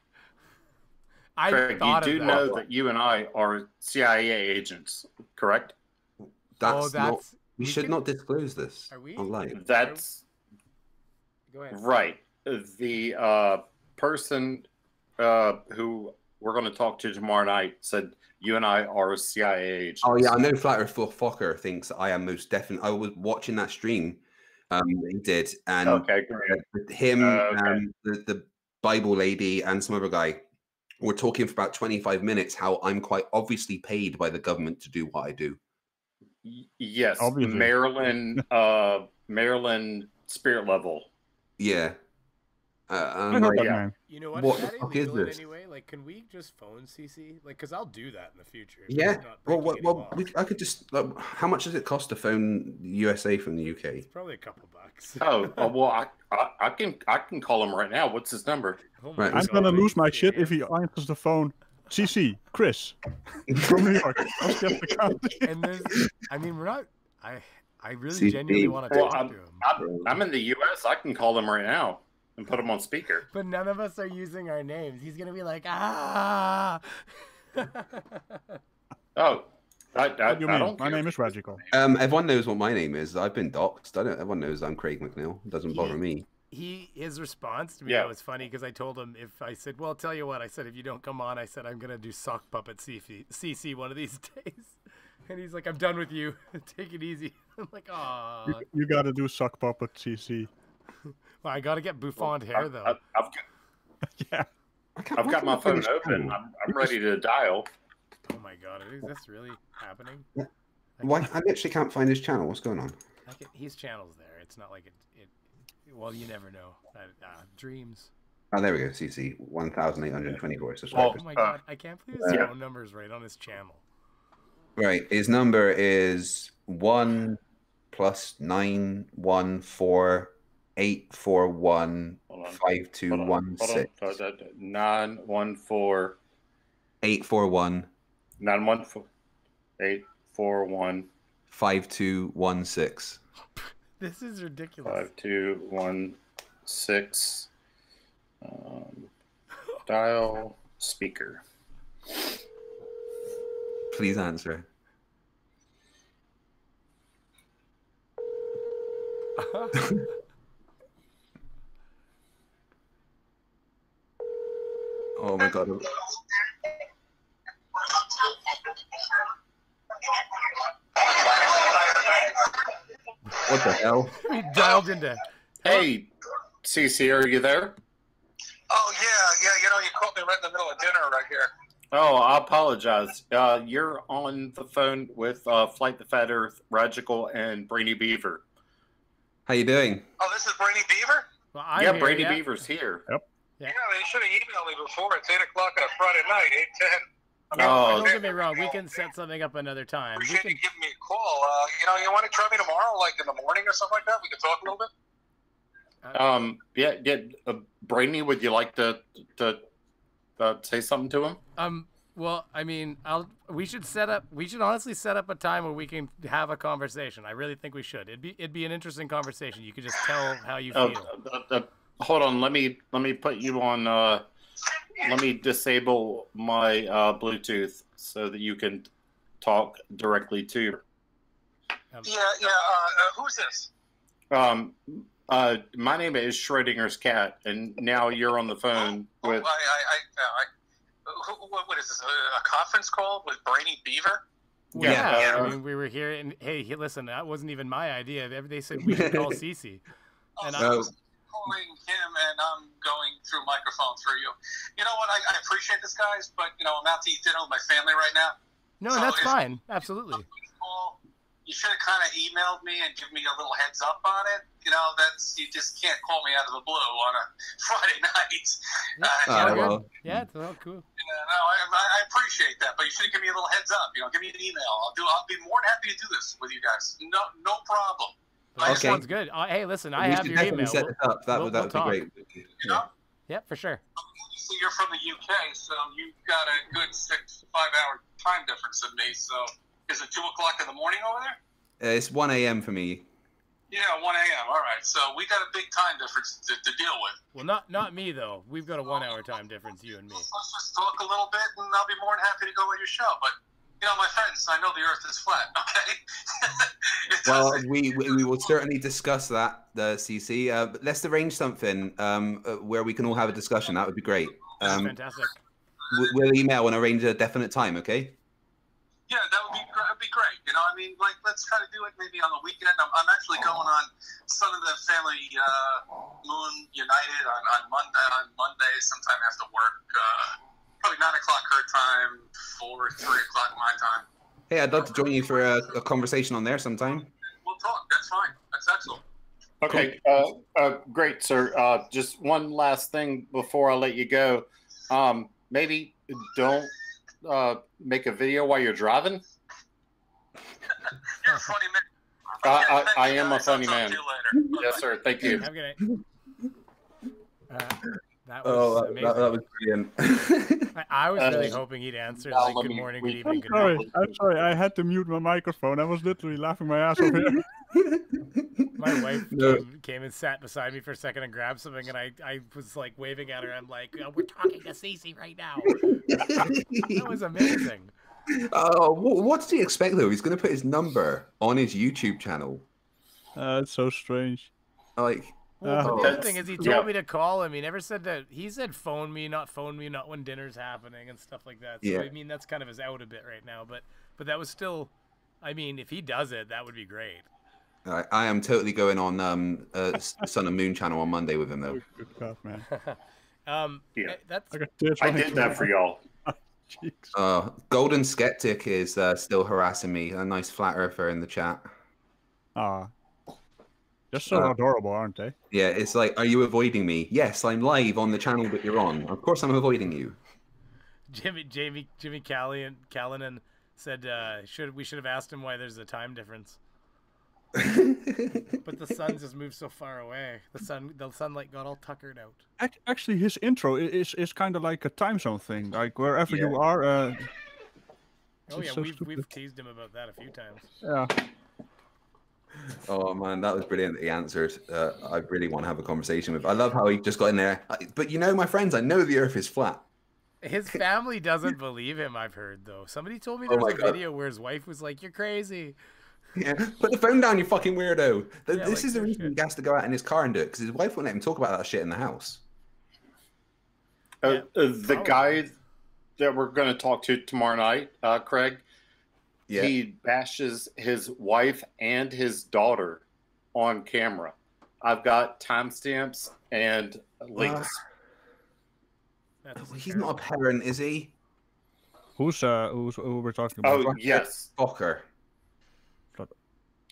you do know that you and I are CIA agents, correct? We should not disclose this. Are we? Online. That's Go ahead. right. The person who we're going to talk to tomorrow night said you and I are CIA agents. Oh yeah, I know Flat Earth Fokker thinks I am most definitely. I was watching that stream. He did, and okay, great. Him, the Bible lady, and some other guy were talking for about 25 minutes. How I'm quite obviously paid by the government to do what I do. Yes, obviously. Maryland spirit level. Yeah. You know what? What Is the that fuck is illegal this? Anyway? Like, can we just phone CC? Like, because I'll do that in the future. if Yeah. he's not breaking any laws. I could just. How much does it cost to phone USA from the UK? It's probably a couple bucks. Well, I can call him right now. What's his number? Oh my Right. I'm God, gonna are lose you my shit if serious? he answers the phone. CC, Chris, from New York. I'll skip the count. And there's, I mean, we're not. I really CC. genuinely want to Well, talk to him. I'm in the U.S. I can call him right now and put him on speaker. But none of us are using our names. He's gonna be like, ah. Oh, I What do you mean? don't My care. name is Radical. Everyone knows what my name is. I've been doxxed. Everyone knows I'm Craig McNeil. It doesn't bother me. His response to me Yeah. was funny because I told him if I said, well, tell you what, I said, if you don't come on, I said, I'm going to do sock puppet CC one of these days. And he's like, I'm done with you. Take it easy. I'm like, aw. You gotta do sock puppet CC. Well, I got to get bouffant hair, though. Yeah. I've got my phone open. I'm ready to dial. Oh, my God. Is this really happening? Yeah. Why? I literally can't find his channel. What's going on? His channel's there. It's not like it well, you never know. Dreams. Oh, there we go. CC 1,824 subscribers. Oh, my God. I can't believe his phone number's right on his channel. Right. His number is 1 + 9 1 4 8 4 1 5 2 1 6 914 8 4 1 914 841 5 2 1 6. This is ridiculous. 5216. Dial speaker. Please answer. Oh my God. What the hell? He dialed into. Hey, CC, are you there? Oh, yeah. You know, you caught me right in the middle of dinner right here. Oh, I apologize. You're on the phone with Flight the Fat Earth, Radical, and Brainy Beaver. How you doing? Oh, this is Brainy Beaver? Well, Yeah, I'm here, Brainy yeah. Beaver's here. Yeah. Yeah, they should have emailed me before. It's 8 o'clock on a Friday night, 8:10. Oh, Don't get me wrong. We can set something up another time. We Appreciate can. you giving me a call. You know, you want to try me tomorrow, like in the morning or something like that? We can talk a little bit? Yeah. Brainy, would you like to say something to him? Well, I mean, we should honestly set up a time where we can have a conversation. I really think we should. It'd be an interesting conversation. You could just tell how you feel. Hold on. Let me put you on. Let me disable my Bluetooth so that you can talk directly to. Who's this? My name is Schrodinger's cat, and now you're on the phone with. What is this? A conference call with Brainy Beaver? Yeah. I mean, we were here, and hey, listen, that wasn't even my idea. They said we should call Cece. And I was calling him, and I'm going through microphone through you. You know what? I appreciate this, guys, but you know I'm out to eat dinner with my family right now. No, So that's if- fine. Absolutely. You should have kind of emailed me and given me a little heads up on it. You know, you just can't call me out of the blue on a Friday night. Yeah, it's all good. well. Yeah, it's all cool. No, I appreciate that, but you should have given me a little heads up. You know, give me an email. I'll be more than happy to do this with you guys. No problem. That Okay. sounds good. Hey, listen, I We have should your definitely email. set this up. That we'll would be talk. great. You know, Yeah, for sure. obviously you're from the UK, so you've got a good 6 to 5 hour time difference than me. So is it 2 o'clock in the morning over there? It's 1 a.m. for me. Yeah, 1 a.m. All right. So we got a big time difference to deal with. Well, not me though. We've got a 1 hour time difference, you and me. Let's just talk a little bit, and I'll be more than happy to go with your show. But you know, my friends, I know the Earth is flat. Okay. Well, we will certainly discuss that, CC. But let's arrange something where we can all have a discussion. That would be great. Fantastic. We'll email and arrange a definite time. Okay. Yeah, that would be great. You know, I mean, like, let's try to do it maybe on the weekend. I'm actually going on Son of the Family Moon United on Monday, sometime after work. Probably 9 o'clock her time, 3 o'clock my time. Hey, I'd love to join you for a conversation on there sometime. We'll talk. That's fine. That's excellent. Okay, great, sir. Just one last thing before I let you go. Maybe don't make a video while you're driving. You're a funny man. Okay, I thank you, am a guys. funny I'll talk man. to you later. Yes, sir. Thank you. Have a good night. That was amazing. that was brilliant. I was really hoping he'd answer Now like let good me- morning, we- good evening, good Sorry, night. I'm sorry. I had to mute my microphone. I was literally laughing my ass off here. My wife No. came and sat beside me for a second and grabbed something, and I was like waving at her. I'm like, we're talking to Cece right now. That was amazing. What did he expect though? He's going to put his number on his YouTube channel. It's so strange. Like, Well, but the other That's- thing is, he yeah. told me to call him. He never said that. He said phone me, not when dinner's happening and stuff like that. So Yeah. I mean, that's kind of his out a bit right now. But that was still, I mean, if he does it, that would be great. I am totally going on Sun and Moon channel on Monday with him though. Good God, man. Yeah. That's I got tears I running did that for down y'all. my cheeks. Golden Skeptic is still harassing me. A nice flat earther in the chat. Ah, they're so adorable, aren't they? Yeah, it's like, are you avoiding me? Yes, I'm live on the channel that you're on. Of course, I'm avoiding you. Jimmy Callanan said we should have asked him why there's a time difference. But the sun just moved so far away. The sunlight got all tuckered out. Actually, his intro is kind of like a time zone thing. Like wherever you are. Oh It's yeah, so we've stupid. teased him about that a few times. Yeah. Oh man, that was brilliant. He answered. I really want to have a conversation with. I love how he just got in there. But you know, my friends, I know the Earth is flat. His family doesn't believe him. I've heard though. Somebody told me Oh there was my a God. video where his wife was like, "You're crazy." Yeah, put the phone down, you fucking weirdo. Yeah, This like is the no reason shit. he has to go out in his car and do it because his wife won't let him talk about that shit in the house. The probably. guy that we're going to talk to tomorrow night, Craig, Yeah. he bashes his wife and his daughter on camera. I've got timestamps and links. That's He's not a parent, is he? Who we're talking about? Oh, yes. Fucker.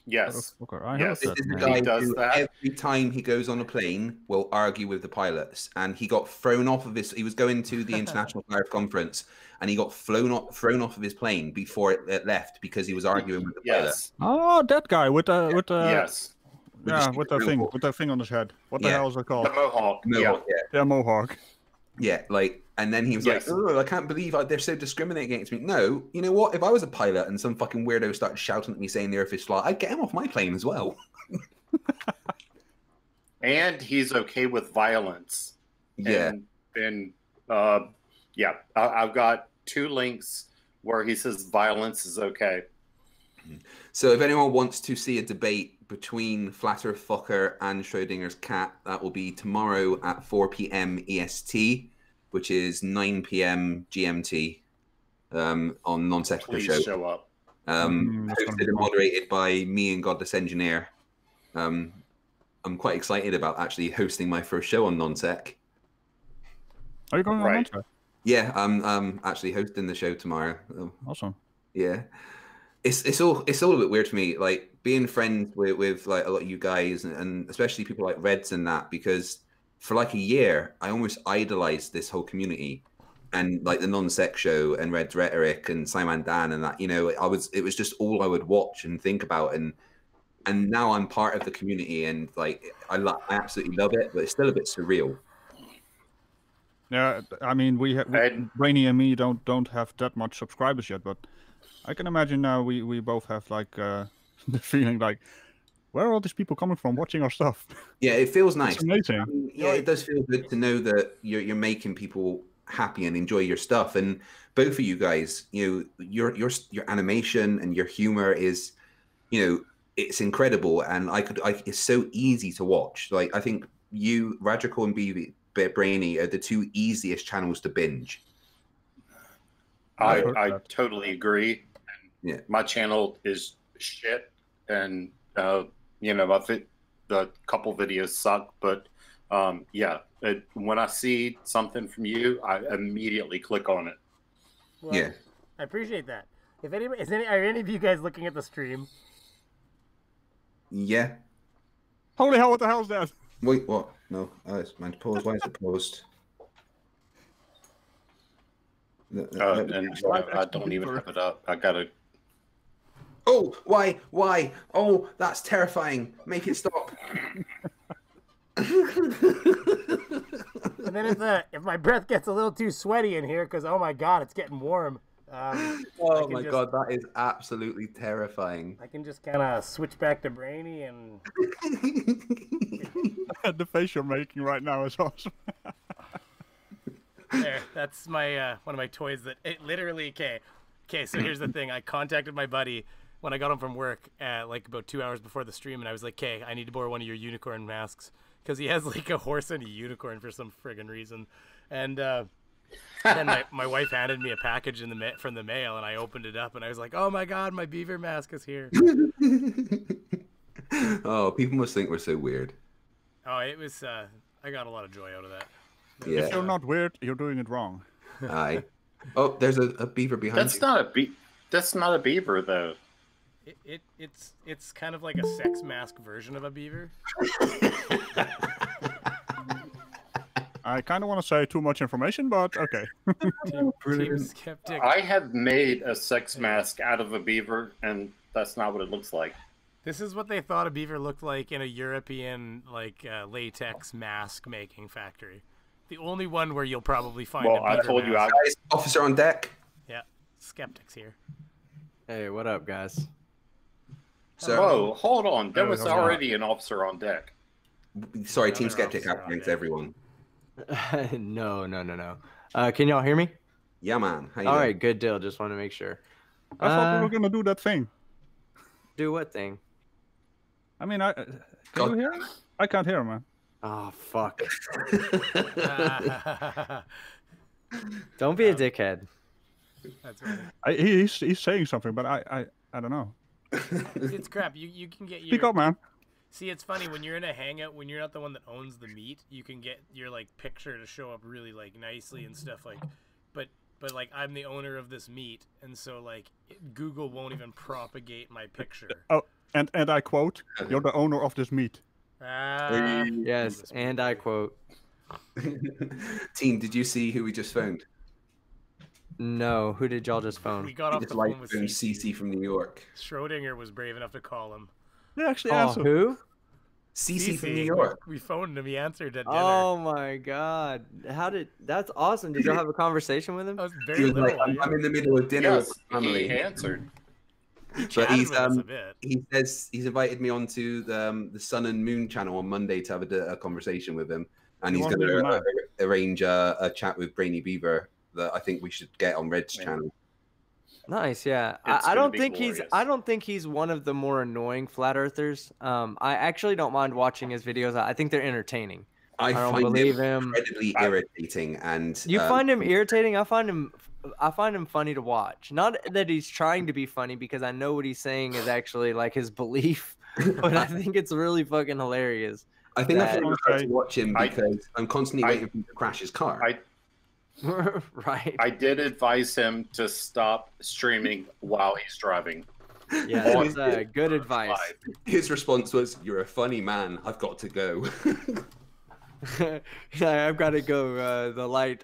Yes. Okay, I Yes. This heard is the that. guy He does who that. every time he goes on a plane will argue with the pilots, and he got thrown off of his. He was going to the International Fire Conference, and he got thrown off of his plane before it left because he was arguing with the pilot. Yes. Oh, that guy with the Yes. yeah, With with the the thing on his head. What the Yeah. hell is it The called? Mohawk. No, Yeah. Yeah, mohawk. Yeah, like, and then he was Yes. like, "Oh, I can't believe they're so discriminating against me." No, you know what? If I was a pilot and some fucking weirdo started shouting at me saying the Earth is flat, I'd get him off my plane as well. And he's okay with violence. Yeah, And yeah, I've got 2 links where he says violence is okay. So if anyone wants to see a debate between Flat Earth Fucker and Schrodinger's cat, that will be tomorrow at 4 p.m. EST, which is 9 p.m. GMT on Non Sequitur Please Show. show up. That's gonna Hosted be and fun. moderated by me and Godless Engineer. I'm quite excited about actually hosting my first show on Non-Sec. Are you going on Right. Monster? Yeah, I'm actually hosting the show tomorrow. Awesome. Yeah. It's all a bit weird for me, like being friends with like a lot of you guys and especially people like Reds and that, because for like a year I almost idolized this whole community and like the non-sex show and Red's Rhetoric and Simon Dan and that, it was just all I would watch and think about, and now I'm part of the community and like I absolutely love it, but it's still a bit surreal. Yeah, I mean, Brainy and me don't have that much subscribers yet, but I can imagine now we both have like the feeling like, where are all these people coming from watching our stuff? Yeah, it feels nice. It's amazing. Yeah, it does feel good to know that you're making people happy and enjoy your stuff. And both of you guys, your animation and your humor is, it's incredible, and it's so easy to watch. Like I think you, Radical and Brainy, are the two easiest channels to binge. I totally agree. Yeah, my channel is shit, and I think the couple videos suck, but when I see something from you, I immediately click on it. Well, yeah, I appreciate that. If are any of you guys looking at the stream? Yeah. Holy hell! What the hell is that? Wait, what? No, it's meant to pause. Why is it paused? I don't even have it up. I gotta. Oh, why? Oh, that's terrifying. Make it stop. And then if my breath gets a little too sweaty in here, because oh my god, it's getting warm. Oh my god, that is absolutely terrifying. I can just kind of switch back to Brainy and. The face you're making right now is awesome. There, that's my one of my toys that it literally. Okay. So here's the thing. I contacted my buddy when I got home from work like about 2 hours before the stream, and I was like, "Okay, I need to borrow one of your unicorn masks," because he has like a horse and a unicorn for some friggin' reason. And then my wife handed me a package from the mail, and I opened it up, and I was like, "Oh my god, my beaver mask is here!" Oh, people must think we're so weird. Oh, it was. I got a lot of joy out of that. Yeah. If you're not weird, you're doing it wrong. Aye. Oh, there's a beaver behind That's you. That's not a beaver, though. It's kind of like a sex mask version of a beaver. I kind of want to say too much information, but okay. Team Skeptic. I have made a sex mask out of a beaver, and that's not what it looks like. This is what they thought a beaver looked like in a European latex mask making factory. The only one where you'll probably find a beaver I told you, mask. Guys, officer on deck. Yeah, Skeptics here. Hey, what up, guys? So, oh, hold on. There Oh, was hold on. already an officer on deck. sorry, Team Another Skeptic officer on against deck. everyone. No. Can y'all hear me? Yeah, man. How you All doing? right, good deal. Just want to make sure. I thought we were gonna do that thing. Do what thing? I mean, can God. you hear him? I can't hear him, man. Oh, fuck. Don't be a dickhead. That's right. He's saying something, but I don't know. It's crap. You can get Speak up, man. See, it's funny when you're in a hangout, when you're not the one that owns the meat, you can get your like picture to show up really like nicely and stuff like. But like I'm the owner of this meat, and so like Google won't even propagate my picture. Oh, and I quote, "You're the owner of this meat." Yes, and I quote. Team, did you see who we just phoned? No, who did y'all just We phone? got off Just the like phone with phoned CC. CC from New York. Schrodinger was brave enough to call him. They actually Oh, answered. who? CC from CC, New York. We phoned him. He answered at dinner. Oh my god. That's awesome. Did y'all have a conversation with him? I was He very was like, little. I'm in the middle of dinner Yes, with my family. he answered. He But chatted he's with us a bit. he says he's invited me onto the Sun and Moon channel on Monday to have a conversation with him, and You he's want going me to to arrange a chat with Brainy Beaver that I think we should get on Red's channel. Nice, yeah. It's I gonna don't be think glorious. I don't think he's one of the more annoying flat earthers. I actually don't mind watching his videos. I think they're entertaining. I don't find believe him him. incredibly irritating, and You find him irritating? I find him funny to watch. Not that he's trying to be funny, because I know what he's saying is actually like his belief, but I think it's really fucking hilarious. I think I that- feel like I have to watch him I- because I'm constantly I- waiting for him to crash his car. Right. I did advise him to stop streaming while he's driving. Yeah, that's good advice. His response was, "You're a funny man. I've got to go." Yeah, I've got to go. The light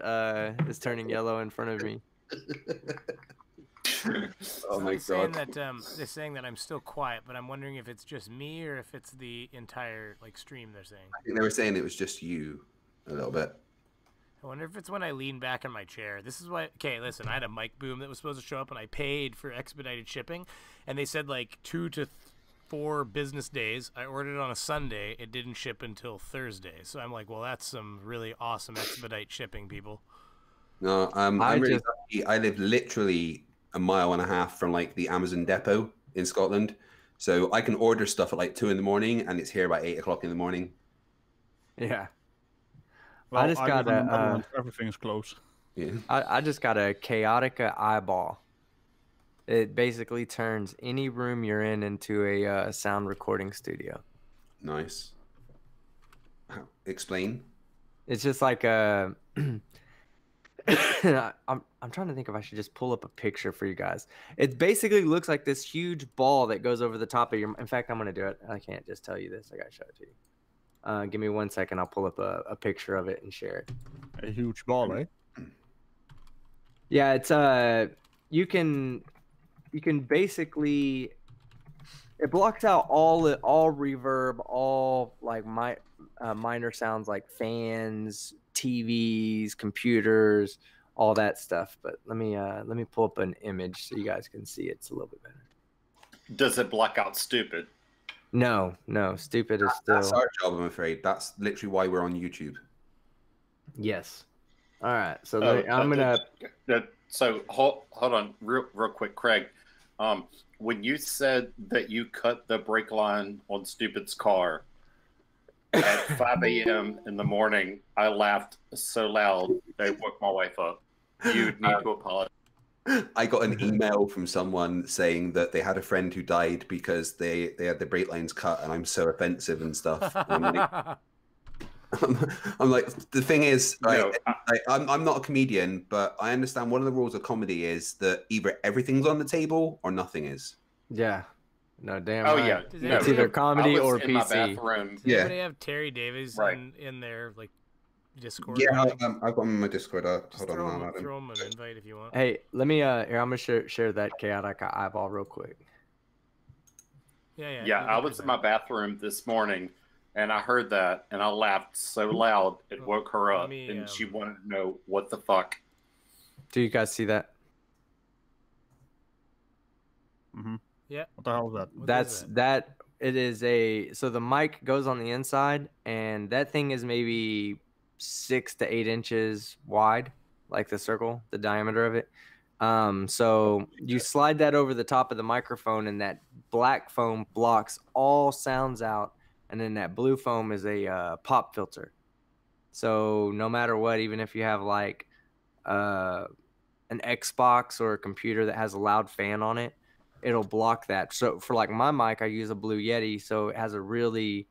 is turning yellow in front of me. Oh my saying god. that they're saying that I'm still quiet, but I'm wondering if it's just me or if it's the entire like stream. They're saying. I think they were saying it was just you, a little bit. I wonder if it's when I lean back in my chair. This is why. Okay, listen. I had a mic boom that was supposed to show up, and I paid for expedited shipping, and they said like 2 to 4 business days. I ordered it on a Sunday. It didn't ship until Thursday. So I'm like, well, that's some really awesome expedite shipping, people. No, I'm really lucky. I live literally a mile and a half from like the Amazon depot in Scotland, so I can order stuff at like 2 in the morning, and it's here by 8 o'clock in the morning. Yeah. Well, I just got a. Everything's close. Yeah. I just got a Chaotica eyeball. It basically turns any room you're in into a sound recording studio. Nice. Explain. It's just like a. I'm trying to think if I should just pull up a picture for you guys. It basically looks like this huge ball that goes over the top of your. In fact, I'm gonna do it. I can't just tell you this. I gotta show it to you. Give me 1 second. I'll pull up a picture of it and share it. A huge ball, eh? Yeah, it's you can basically it blocks out all reverb, all like minor sounds like fans, TVs, computers, all that stuff. But let me pull up an image so you guys can see it's a little bit better. Does it block out stupid? No, stupid is still. That's our job, I'm afraid. That's literally why we're on YouTube. Yes. All right. So I'm gonna. So hold on, real quick, Craig. When you said that you cut the brake line on Stupid's car at 5 a.m. in the morning, I laughed so loud it woke my wife up. You need to apologize. I got an email from someone saying that they had a friend who died because they had the brake lines cut, and I'm so offensive and stuff. I'm like, the thing is, right, I'm not a comedian, but I understand one of the rules of comedy is that either everything's on the table or nothing is. Yeah. No, damn. Oh, right. yeah. It's either comedy or in my PC. bathroom. Does anybody have Terry Davies in their like Discord? Yeah, I've got him in my Discord. Hold on, throw him an invite if you want. Hey, let me here. I'm gonna share that chaotic eyeball real quick. Yeah. I was in my bathroom this morning, and I heard that, and I laughed so loud it woke her up, and she wanted to know what the fuck. Do you guys see that? Mm-hmm. Yeah. What the hell is that? That. It is so the mic goes on the inside, and that thing is maybe 6 to 8 inches wide, like the circle, the diameter of it. So you slide that over the top of the microphone, and that black foam blocks all sounds out, and then that blue foam is a pop filter. So no matter what, even if you have like an Xbox or a computer that has a loud fan on it, it'll block that. So for like my mic, I use a Blue Yeti, so it has a really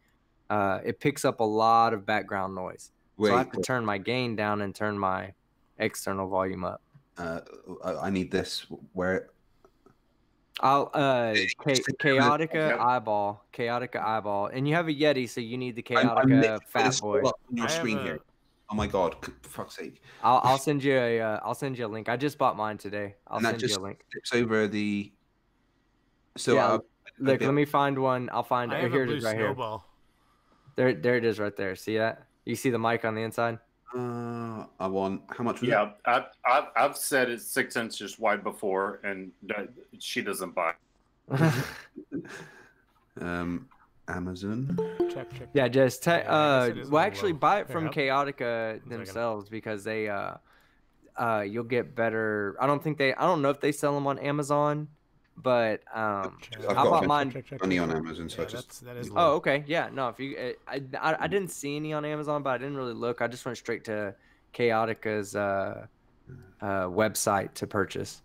it picks up a lot of background noise. So I have to turn my gain down and turn my external volume up. I need this. Where? I'll Chaotica eyeball, and you have a Yeti, so you need the Chaotica Fat Boy. On your screen here. Oh my god! For fuck's sake! I'll send you a link. I just bought mine today. I'll send you a link. Tips over the. So yeah, look, let me find one. I'll find it. Here it is, right snowball. Here. There it is, right there. See that? You see the mic on the inside? I want. How much was it? I've said it's 6 inches wide before, and she doesn't buy. Amazon. Check. Yeah, just actually buy it from Chaotica themselves because they you'll get better. I don't know if they sell them on Amazon, but I bought mine only on Amazon, so that is. Oh, okay, yeah, no, if you, I didn't see any on Amazon, but I didn't really look. I just went straight to Chaotica's website to purchase.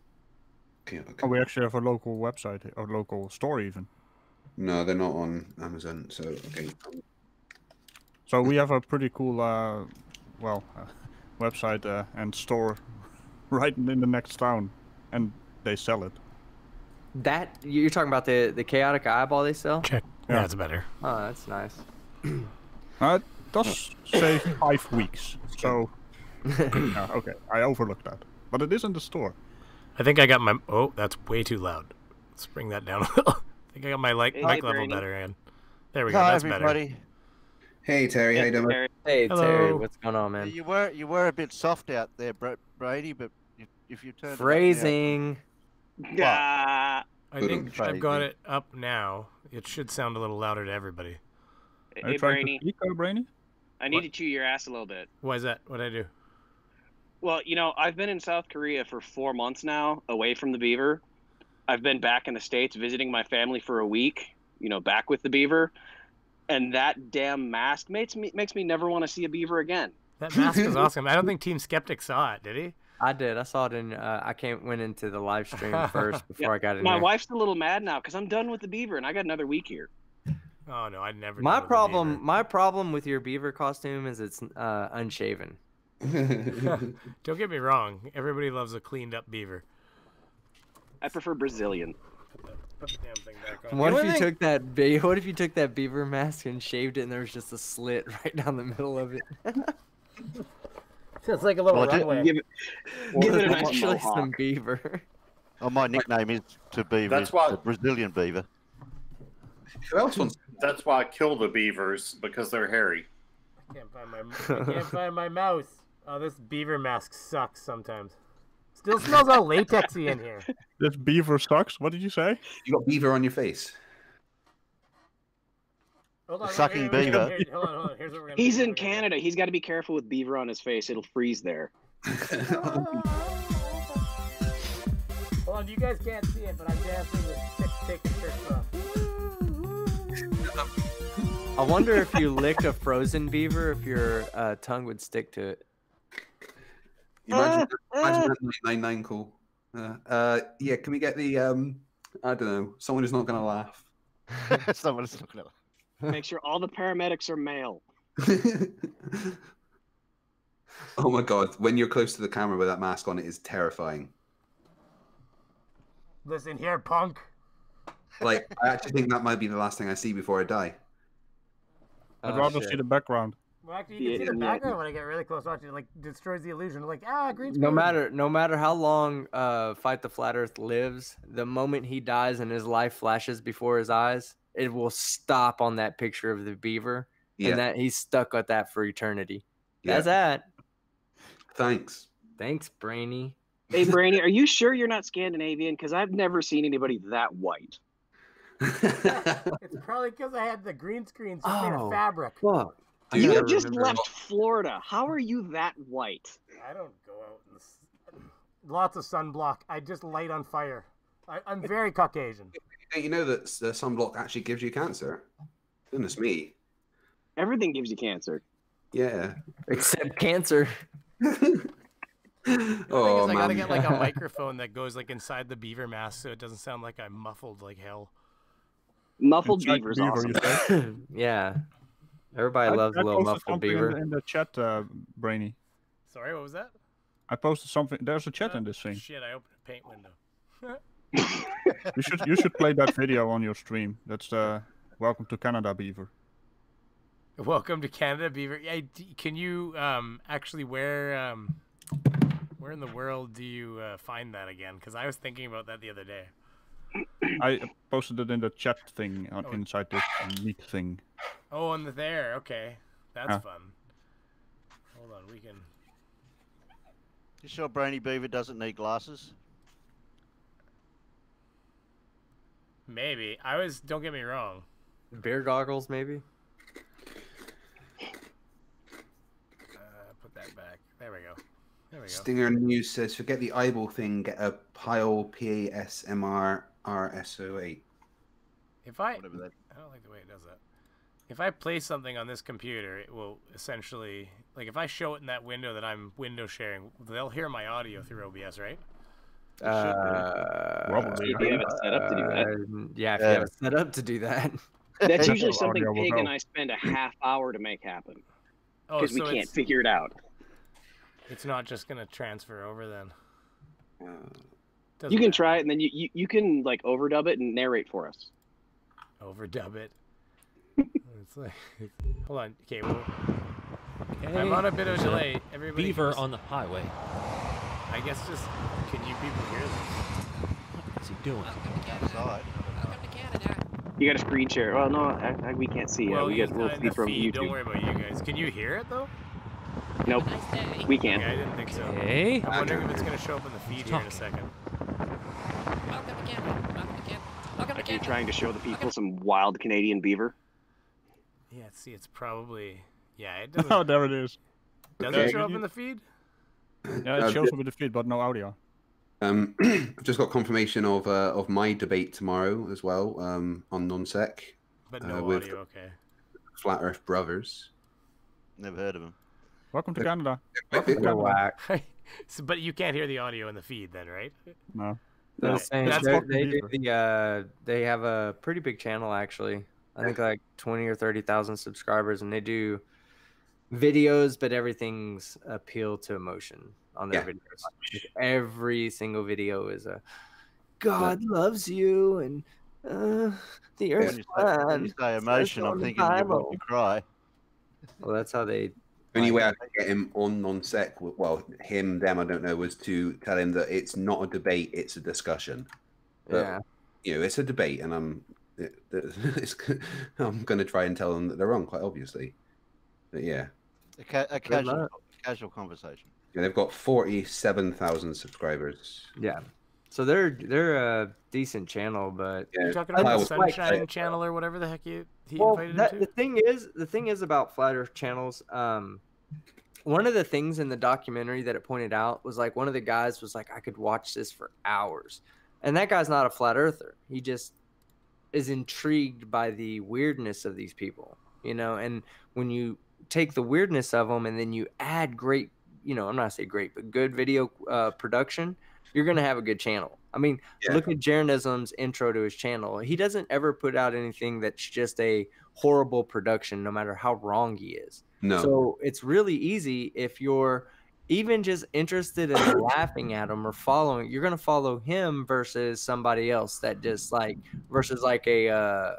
Okay. Oh, we actually have a local website or local store even. No, they're not on Amazon. So okay. So we have a pretty cool. website and store right in the next town, and they sell it. That you're talking about the chaotic eyeball they sell? Check. Yeah. Yeah, that's better. Oh, that's nice. It does say 5 weeks, so yeah, okay, I overlooked that, but it is in the store. I think I got my. Oh, that's way too loud. Let's bring that down a little. I think I got my mic level Brady. better in. There we go. Hi, That's everybody. better. Hey Terry, how you doing? Terry. Hey, Hello. Terry, what's going on, man? You were a bit soft out there, Brady, but if you turn Phrasing. Ah, I think I've got Crazy. it up now. It should sound a little louder to everybody. Are you hey, trying Brainy, to speak, Brainy? I need to chew your ass a little bit. Why is that? What'd I do? Well, I've been in South Korea for 4 months now, away from the Beaver. I've been back in the States visiting my family for a week, back with the Beaver. And that damn mask makes me never want to see a beaver again. That mask is awesome. I don't think Team Skeptic saw it, did he? I did. I saw it in. Went into the live stream first before I got in My there. wife's a little mad now because I'm done with the Beaver and I got another week here. Oh no, I'd never. My done with the problem. beaver. My problem with your beaver costume is it's unshaven. Don't get me wrong. Everybody loves a cleaned up beaver. I prefer Brazilian. Put the damn thing back on. What The if only you thing- took that? What if you took that beaver mask and shaved it, and there was just a slit right down the middle of it? It's like a little Well, I did- runway. Give it a nice Actually, mohawk. some beaver. Oh, my nickname is to Beaver. That's is why- the Brazilian Beaver. Who else wants? That's why I kill the beavers, because they're hairy. I can't find my mouse. Oh, this beaver mask sucks sometimes. Still smells all latexy in here. This beaver sucks. What did you say? You got beaver on your face. Hold on, Sucking here we go. beaver. Hold on. Here's what we're gonna He's do. in Canada. He's got to be careful with beaver on his face. It'll freeze there. Hold on, you guys can't see it, but I'm dancing with six taking shirts off. I wonder if you licked a frozen beaver, if your tongue would stick to it. Imagine that 99 call. Yeah, can we get the I don't know, someone who's not gonna laugh. Someone's looking at Make sure all the paramedics are male. Oh my god, when you're close to the camera with that mask on, it is terrifying. Listen here, punk. Like, I actually think that might be the last thing I see before I die. I'd Oh, rather shit. see the background. Well, actually, you can see the background when I get really close. Watch it, like, destroys the illusion. Like, green screen. No matter how long Fight the Flat Earth lives, the moment he dies and his life flashes before his eyes, it will stop on that picture of the beaver, Yeah. and that he's stuck with that for eternity. Yeah. That's that. Thanks. Thanks, Brainy. Hey, Brainy, are you sure you're not Scandinavian? Because I've never seen anybody that white. It's probably because I had the green screen made of Oh. fabric. Fuck. I You gotta just remember- left Florida. How are you that white? I don't go out in lots of sunblock. I just light on fire. I'm very Caucasian. You know that the sunblock actually gives you cancer? Goodness me. Everything gives you cancer. Yeah. Except cancer. Oh, I gotta man. get like a microphone that goes like inside the beaver mask so it doesn't sound like I'm muffled like hell. Muffled Inside the beaver's beaver, awesome. you say? Yeah. Everybody loves a little posted muffled something beaver. in the chat, Brainy. Sorry, what was that? I posted something. There's a chat in this thing. Shit, I opened a paint window. You should play that video on your stream. That's Welcome to Canada Beaver. Welcome to Canada, Beaver. Yeah, can you actually where in the world do you find that again? Because I was thinking about that the other day. I posted it in the chat thing Oh. inside this meet thing. Oh, on the there. Okay, that's Yeah. fun. Hold on, we can. You sure Brainy Beaver doesn't need glasses? Maybe Don't get me wrong. Beer goggles, maybe? Put that back. There we go. There we go. Stinger News says, forget the eyeball thing, get a pile PASMR-RSO8. If I Whatever that. I don't like the way it does that. If I play something on this computer, it will essentially, like if I show it in that window that I'm window sharing, they'll hear my audio through OBS, right? Probably. If you have it set up to do that. Yeah, if you have it set up to do that. That's Audio usually something will Pig go. and I spend a half hour to make happen Oh, because we so can't it's- figure it out. It's not just gonna transfer over then. Doesn't You can matter. try it, and then you can like overdub it and narrate for us. Overdub it. It's like, hold on. Okay, well, I'm on a bit of a delay. Everybody, Beaver just, on the highway. I guess just can you people hear this? What's he doing? Outside. You got a screen share. Well, no, we can't see. Well, we get in we'll the see from feed. Don't YouTube. worry about you guys. Can you hear it though? Nope, we can't. Okay, I didn't think so. Okay. I'm wondering if it's gonna show up in the feed here in a second. Are you trying to show the people some wild Canadian beaver? Yeah, see, it's probably it doesn't. Oh, there it is. Does Okay. it show up in the feed? Yeah, it shows up with the feed, but no audio. I've just got confirmation of my debate tomorrow as well on NonSec. But no with audio. Okay. Flat Earth Brothers. Never heard of him. Welcome to Canada. You're whack. So, but you can't hear the audio in the feed then, right? No. They're Okay. saying That's they have a pretty big channel actually. I think like 20 or 30,000 subscribers, and they do videos, but everything's appeal to emotion on their videos. Like, every single video is a God loves you and the earth. When you say emotion, I'm thinking you're about to cry. Well, that's how they. The only way I could get him on non-sec, well, him, them, I don't know, was to tell him that it's not a debate, it's a discussion. But, Yeah. you know, it's a debate, and I'm going to try and tell them that they're wrong, quite obviously. But yeah. A casual conversation. Yeah, they've got 47,000 subscribers. Yeah. So they're a decent channel, but You're talking about the Sunshine Channel or whatever the heck he invited into? The thing is about Flat Earth channels. One of the things in the documentary that it pointed out was like one of the guys was like, I could watch this for hours, and that guy's not a flat earther. He just is intrigued by the weirdness of these people, you know. And when you take the weirdness of them and then you add great, you know, I'm not say great, but good video production, you're gonna have a good channel. I mean, look at Jaronism's intro to his channel. He doesn't ever put out anything that's just a horrible production, no matter how wrong he is. No. So it's really easy if you're even just interested in laughing at him or following. You're gonna follow him versus somebody else that just like versus like a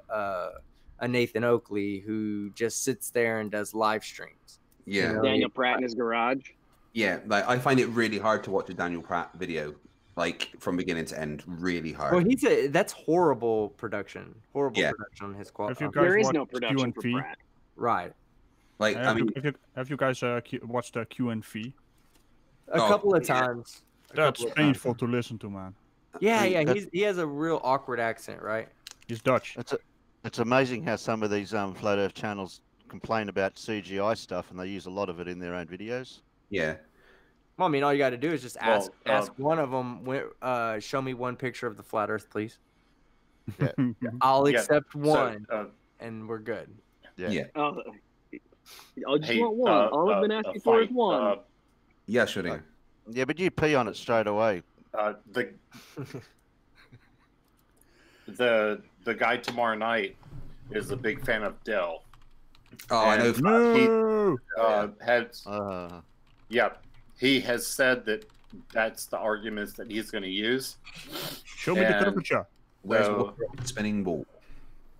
Nathan Oakley who just sits there and does live streams. Yeah. You know? Daniel Pratt in his garage. Yeah, like I find it really hard to watch a Daniel Pratt video, like from beginning to end, really hard. Well, that's horrible production. Horrible production on his quality. There is no production for Pratt. Right. Like I mean, have you guys watched the Q&V? A couple of times. That's painful to listen to, man. Yeah, he has a real awkward accent, right? He's Dutch. It's amazing how some of these Flat Earth channels complain about CGI stuff, and they use a lot of it in their own videos. Yeah. Well, I mean, all you got to do is just ask one of them. Show me one picture of the flat Earth, please. Yeah. I'll accept one, and we're good. Yeah. I just want one. All I've been asking for is one. Yeah, sure. Yeah, but you pee on it straight away. The guy tomorrow night is a big fan of Dell. Oh, I know. He has said that that's the arguments that he's going to use. Show me the temperature. Where's the spinning ball?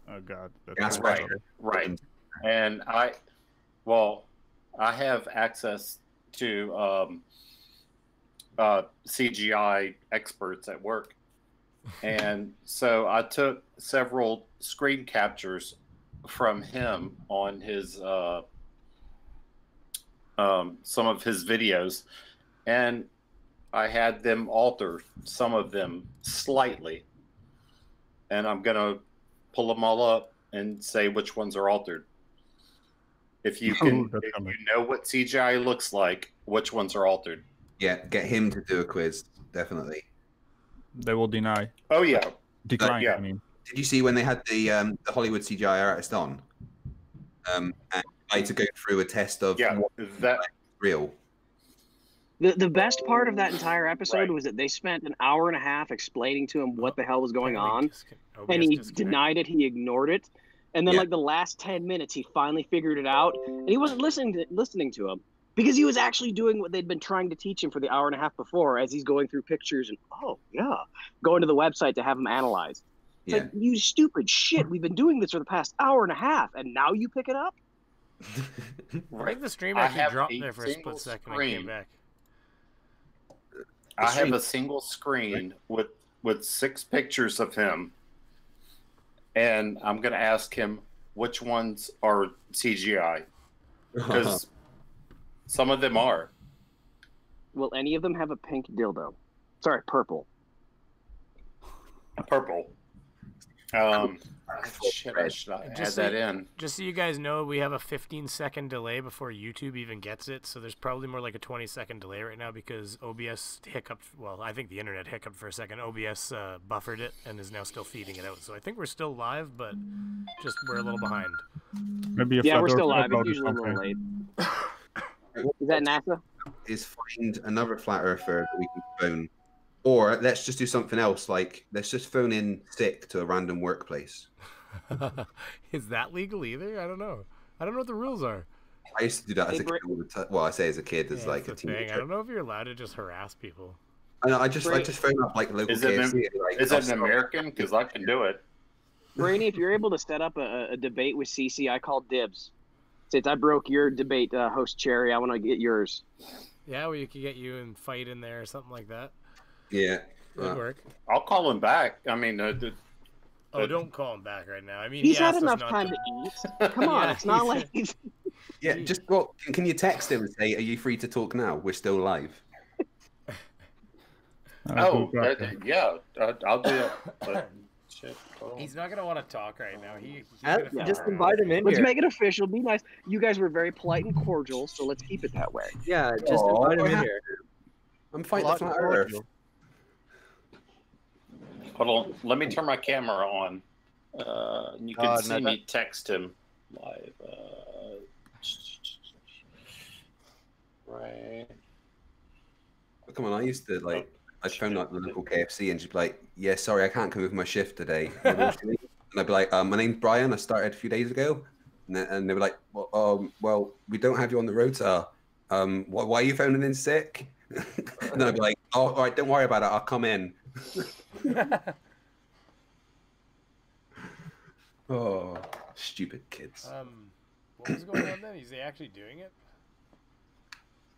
Oh God, that's right. And I have access to CGI experts at work, and so I took several screen captures from him on his some of his videos, and I had them alter some of them slightly, and I'm gonna pull them all up and say which ones are altered. If you can, if you know what CGI looks like, which ones are altered. Yeah, get him to do a quiz, definitely. They will deny. Oh yeah, decline. Yeah. I mean, did you see when they had the Hollywood CGI artist on? And I had to go through a test of what that real. The best part of that entire episode was that they spent an hour and a half explaining to him what the hell was going on, and he denied it. He ignored it, and then like the last 10 minutes, he finally figured it out, and he wasn't listening to him. Because he was actually doing what they'd been trying to teach him for the hour and a half before, as he's going through pictures and going to the website to have them analyzed. It's like, you stupid shit, we've been doing this for the past hour and a half, and now you pick it up? I think the stream actually dropped there for a split second and came back. I have a single screen with 6 pictures of him, and I'm going to ask him which ones are CGI, because some of them are. Will any of them have a pink dildo? Sorry, purple. Purple. Shit, I should add that in. Just so you guys know, we have a 15-second delay before YouTube even gets it, so there's probably more like a 20-second delay right now because OBS hiccuped. Well, I think the internet hiccuped for a second. OBS buffered it and is now still feeding it out. So I think we're still live, but just we're a little behind. Maybe we're still live. It's usually a little late. Is that NASA? Is find another flat earther that we can phone. Or let's just do something else, like let's just phone in sick to a random workplace. Is that legal either? I don't know. I don't know what the rules are. I used to do that as a kid all the time. Well, I say as a kid, as like a teenager. I don't know if you're allowed to just harass people. I know, I just phone up like local KFC. Is it an American? Because I can do it. Brainy, if you're able to set up a debate with CC, I call dibs. Since I broke your debate host Cherry, I want to get yours. Yeah, well, you could get you and fight in there or something like that. Yeah. Would work. I'll call him back. I mean, don't call him back right now. I mean, he's had enough time to eat. Come on, it's not like he's... Yeah, just go. Can you text him and say, "Are you free to talk now? We're still live." I'll do it. But, shit, he's not gonna want to talk right now. Just invite him in. Let's make it official. Be nice. You guys were very polite and cordial, so let's keep it that way. Yeah, just invite him in here. I'm fighting the flat earth. Hold on, let me turn my camera on. You can see me text him live. Right. Oh, come on, I used to like. I phone like the local KFC and she'd be like, "Yeah, sorry, I can't come with my shift today." And I'd be like, "My name's Brian. I started a few days ago." And they were like, "Well, we don't have you on the rota. Why are you phoning in sick?" And then I'd be like, "Oh, all right, don't worry about it. I'll come in." Oh, stupid kids. What was going on then? Is he actually doing it?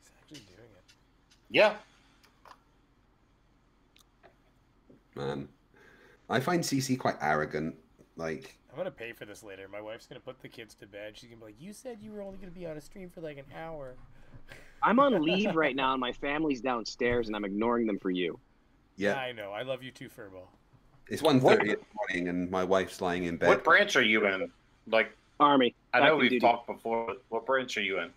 He's actually doing it. Yeah. Man, I find CC quite arrogant. Like, I'm gonna pay for this later. My wife's gonna put the kids to bed. She's gonna be like, "You said you were only gonna be on a stream for like an hour." I'm on leave right now, and my family's downstairs, and I'm ignoring them for you. Yeah, I know. I love you too, Furbo. It's 1:30 in the morning, and my wife's lying in bed. What branch are you in? Like Army. I know active we've duty. talked before. But what branch are you in?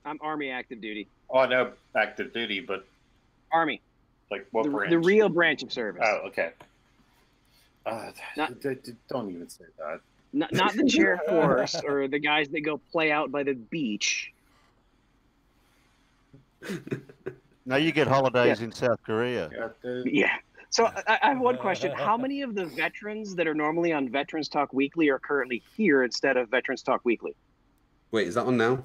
I'm Army active duty. Oh, I know active duty, but Army. Like what branch? The real branch of service. Oh, okay. Don't even say that. Not the chair force or the guys that go play out by the beach. No, you get holidays in South Korea. Yeah. So I have one question. How many of the veterans that are normally on Veterans Talk Weekly are currently here instead of Veterans Talk Weekly? Wait, is that on now?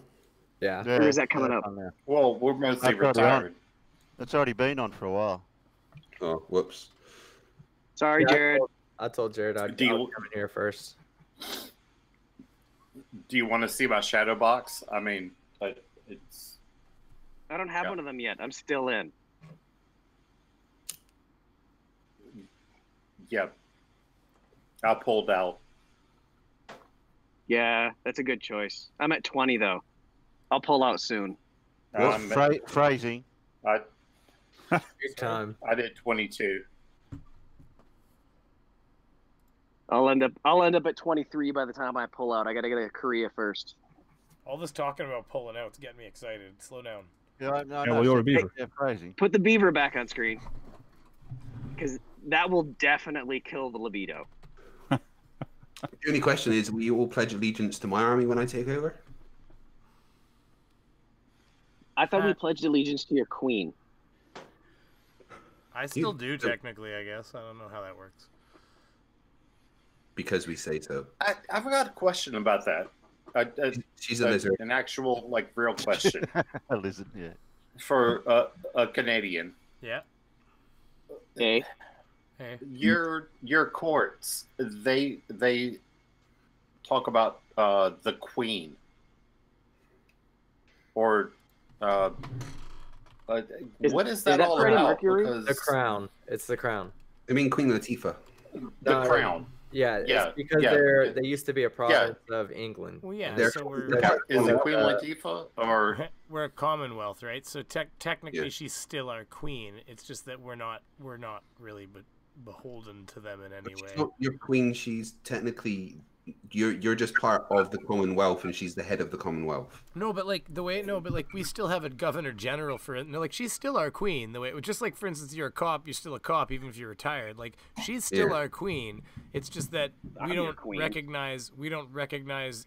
Yeah. Or is that coming up? Well, we're mostly That's already retired. It's already been on for a while. Oh, whoops. Sorry, Jared. I told Jared I'd come in here first. Do you want to see my shadow box? I mean, it's. I don't have one of them yet. I'm still in. Yep. I pulled out. Yeah, that's a good choice. I'm at 20 though. I'll pull out soon. Phrasing. Good time. I did 22. I'll end up at 23 by the time I pull out. I gotta get to Korea first. All this talking about pulling out is getting me excited. Slow down. Yeah, well, you're a beaver. Yeah, phrasing. Put the beaver back on screen, because that will definitely kill the libido. The only question is, will you all pledge allegiance to my army when I take over? I thought we pledged allegiance to your queen. I still do, technically, I guess. I don't know how that works. Because we say so. I forgot a question about that. She's a lizard. An actual, like, real question A lizard, yeah. for a Canadian. Yeah. Hey, Hey. Your courts, they talk about the Queen, or what is that all Freddie about? Mercury? Because The crown. It's the crown. I mean, Queen Latifah. the crown. Yeah, Yeah, it's because yeah, they used to be a province of England. Well, yeah. They're- So we're Is it Queen Latifah or we're a Commonwealth, right? So technically, Yeah. she's still our queen. It's just that we're not really beholden to them in any She's way. not your queen. She's technically you're just part of the Commonwealth, and she's the head of the Commonwealth. No, but like we still have a governor general for it. No, like she's still our queen. The way, just like for instance, you're a cop, you're still a cop even if you're retired. Like she's still Yeah. our queen. It's just that I'm we your don't queen. recognize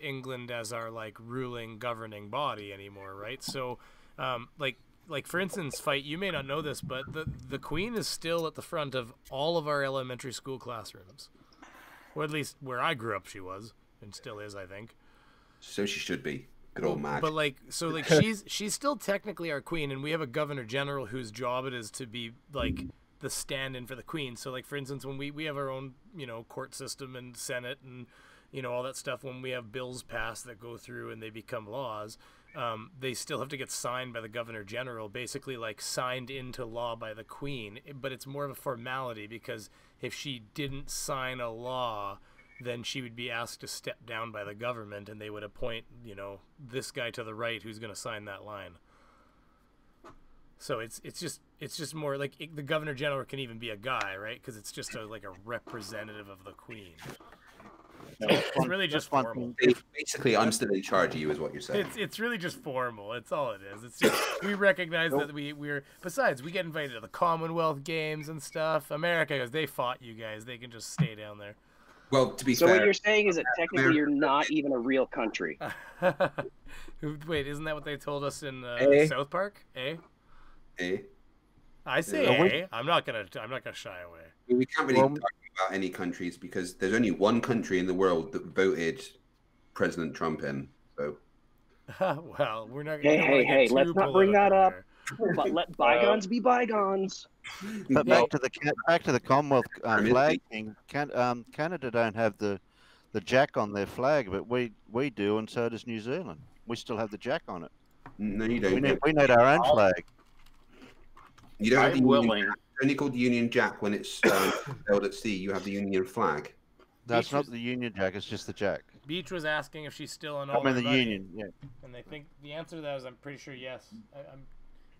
England as our like ruling governing body anymore, right? So, like for instance, Fight, you may not know this, but the queen is still at the front of all of our elementary school classrooms. Or at least where I grew up, she was, and still is, I think. So she should be. Good old Mag. But like, so like, she's still technically our queen, and we have a governor general whose job it is to be like the stand-in for the queen. So like, for instance, when we have our own, court system and Senate and all that stuff. When we have bills passed that go through and they become laws, they still have to get signed by the governor general, basically like signed into law by the queen. But it's more of a formality, because if she didn't sign a law, then she would be asked to step down by the government, and they would appoint, this guy to the right who's going to sign that line. So it's just more like the governor general can even be a guy, right? Because it's just like a representative of the queen. It's really just formal. Basically, I'm still in charge of you, is what you're saying. It's really just formal. It's all it is. It's just we recognize that we're. Besides, we get invited to the Commonwealth Games and stuff. America goes, they fought you guys. They can just stay down there. Well, to be so fair, what you're saying is that technically you're not even a real country. Wait, isn't that what they told us in South Park? I say I'm not gonna shy away. we can't really talk about any countries because there's only one country in the world that voted President Trump in. So, well, we're not. Hey! Let's not bring that up. But let bygones be bygones. But back to the Commonwealth flag thing. Canada don't have the Jack on their flag, but we do, and so does New Zealand. We still have the Jack on it. No, you don't. We need our own flag. You don't have the willing. Union Jack. It's only called the Union Jack when it's sailed at sea. You have the Union flag. That's not the Union Jack. It's just the Jack. Beach was asking if she's still on all. I mean the money, Union, yeah. And I think the answer to that is I'm pretty sure yes. I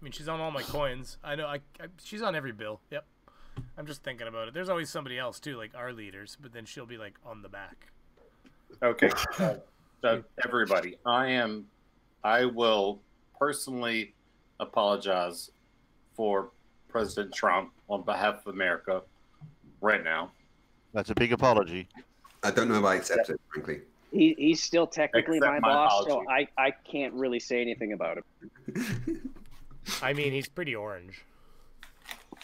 mean, she's on all my coins. I know. She's on every bill. Yep. I'm just thinking about it. There's always somebody else too, like our leaders, but then she'll be like on the back. Okay, everybody, I will personally apologize for President Trump on behalf of America right now. That's a big apology. I don't know if I accept it, frankly. He's still technically Accept my my boss, apology. so I can't really say anything about it. I mean, he's pretty orange.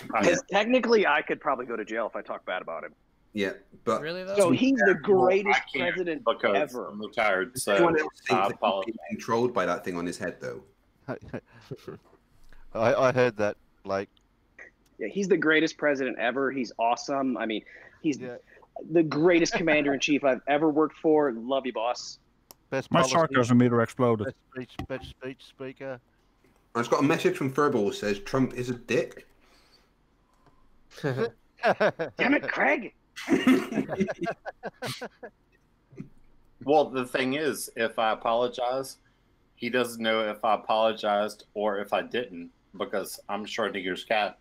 Because technically, I could probably go to jail if I talk bad about him. Yeah, but Really though? So he's the greatest I can't president because ever. I'm retired, does so anyone else think I that he's apologize. being controlled by that thing on his head, though? I heard that, like, Yeah, he's the greatest president ever. He's awesome. I mean, he's Yeah. the greatest commander in chief I've ever worked for. Love you, boss. best My policy, sarcasm meter exploded. best speech speaker. I just got a message from Furball that says Trump is a dick. Damn it, Craig. Well, the thing is, if I apologize, he doesn't know if I apologized or if I didn't, because I'm Schrodinger's cat.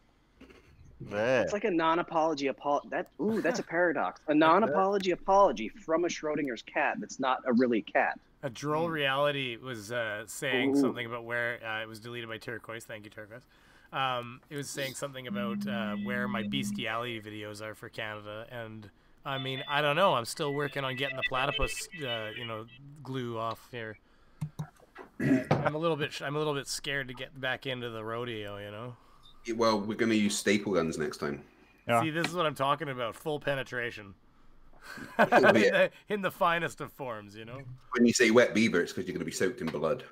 Yeah. It's like a non-apology that's a paradox. A non-apology apology from a Schrodinger's cat that's not a really cat. A droll reality was saying something about where it was deleted by Turquoise. Thank you, Turquoise. It was saying something about where my bestiality videos are for Canada, and I mean, I don't know. I'm still working on getting the platypus, glue off here. I'm a little bit scared to get back into the rodeo, Well, we're going to use staple guns next time. Yeah. See, this is what I'm talking about. Full penetration. in the finest of forms, you know. When you say wet beaver, it's because you're going to be soaked in blood.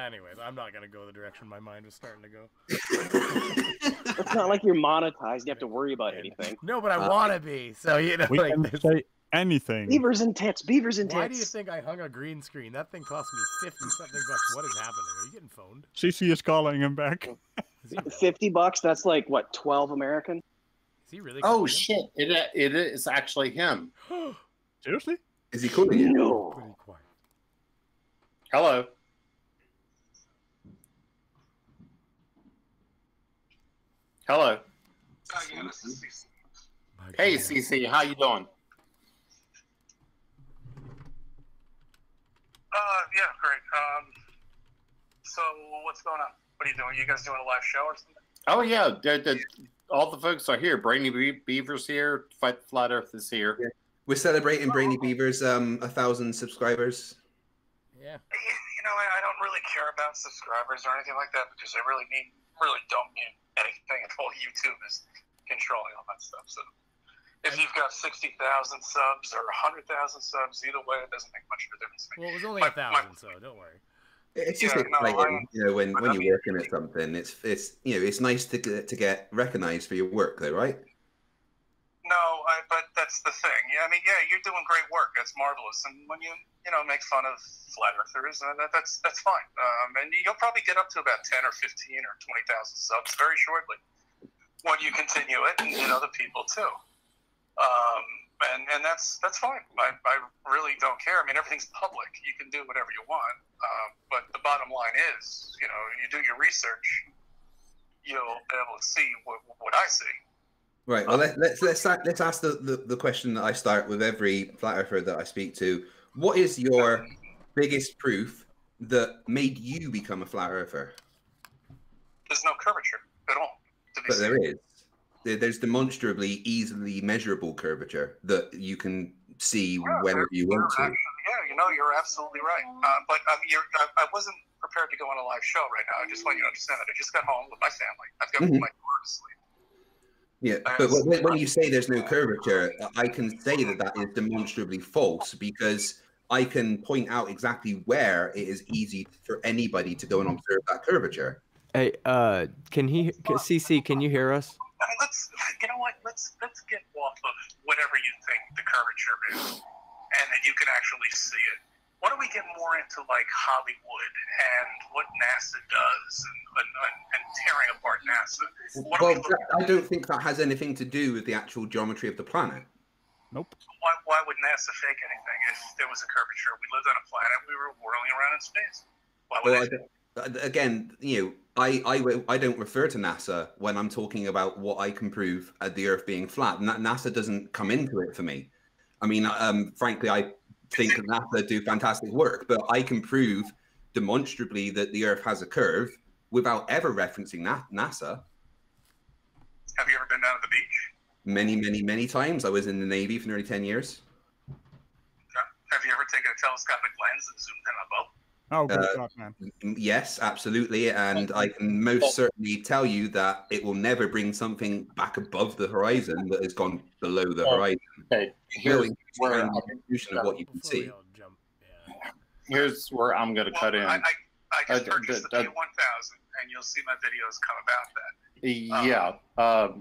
Anyways, I'm not gonna go the direction my mind was starting to go. It's not like you're monetized. You have to worry about anything. No, but I want to be. So you know, We like, can say anything. Beavers and tits. Beavers and tits. why do you think I hung a green screen? That thing cost me $50-something bucks. What is happening? Are you getting phoned? CC is calling him back. Is he, $50? That's like what, 12 American? is he really? Oh calling shit! It is actually him. him? Seriously? Is he calling you? No. Pretty quiet. Hello. Hello. Oh, yeah, this is CC. My Hey, God. CC, how you doing? Yeah, great. So what's going on? What are you doing? You guys doing a live show or something? Oh yeah, all the folks are here. Brainy Beaver's here. Fight the Flat Earth is here. Yeah. We're celebrating Brainy Beaver's 1,000 subscribers. Yeah. You know, I don't really care about subscribers or anything like that because I really don't mean anything at all. YouTube is controlling all that stuff. So if you've got 60,000 subs or 100,000 subs, either way, it doesn't make much of a difference to me. Well, it was only 1,000, so don't worry. It's just Yeah, no, exciting, you know, when I you're mean- working at something. It's you know, it's nice to get recognized for your work, though, right? No, but that's the thing. Yeah, I mean, yeah, you're doing great work. That's marvelous. And when you make fun of flat earthers, that's fine. And you'll probably get up to about 10 or 15 or 20,000 subs very shortly when you continue it, and other people too. And that's fine. I really don't care. I mean, everything's public. You can do whatever you want. But the bottom line is, you do your research, you'll be able to see what I see. Right. Well, let's ask the question that I start with every flat earther that I speak to. What is your biggest proof that made you become a flat earther? There's no curvature at all. But there is. There's demonstrably easily measurable curvature that you can see whenever you want to. You're absolutely right. But I wasn't prepared to go on a live show right now. I just want you to understand that I just got home with my family. I've got my daughter to sleep. Yeah, but when you say there's no curvature, I can say that is demonstrably false because I can point out exactly where it is easy for anybody to go and observe that curvature. Hey, CC, can you hear us? Let's get off of whatever you think the curvature is, and then you can actually see it. Why don't we get more into like Hollywood and what NASA does and tearing apart NASA? I don't think that has anything to do with the actual geometry of the planet. Nope. Why would NASA fake anything if there was a curvature? We lived on a planet, we were whirling around in space. Why would Again, I don't refer to NASA when I'm talking about what I can prove at the Earth being flat. NASA doesn't come into it for me. I mean, frankly, I think that NASA do fantastic work, but I can prove demonstrably that the Earth has a curve without ever referencing NASA. Have you ever been down at the beach? Many, many, many times. I was in the Navy for nearly 10 years. Have you ever taken a telescopic lens and zoomed in on a boat? Oh, good God, man. Yes, absolutely. And I can most certainly tell you that it will never bring something back above the horizon that has gone below the horizon. Okay, Here's where the conclusion of what you can see. Here's where I'm going to cut in. I just purchased the P1000, and you'll see my videos come about that. Yeah.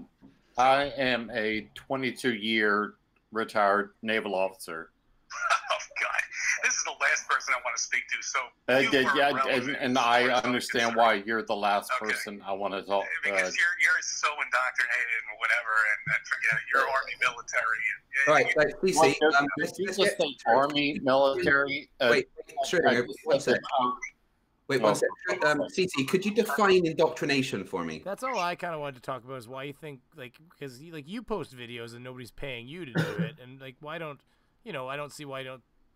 I am a 22-year retired naval officer. Oh, God. This is the last person I want to speak to. So and I understand why you're the last person I want to talk. Because you're so indoctrinated and whatever, and forget it. You're Army military. All right, please see. Let's just say Army military. Wait, one second. Wait, one second. CC, could you define indoctrination for me? That's all I kind of wanted to talk about is why you think, because you post videos and nobody's paying you to do it, and why don't, I don't see why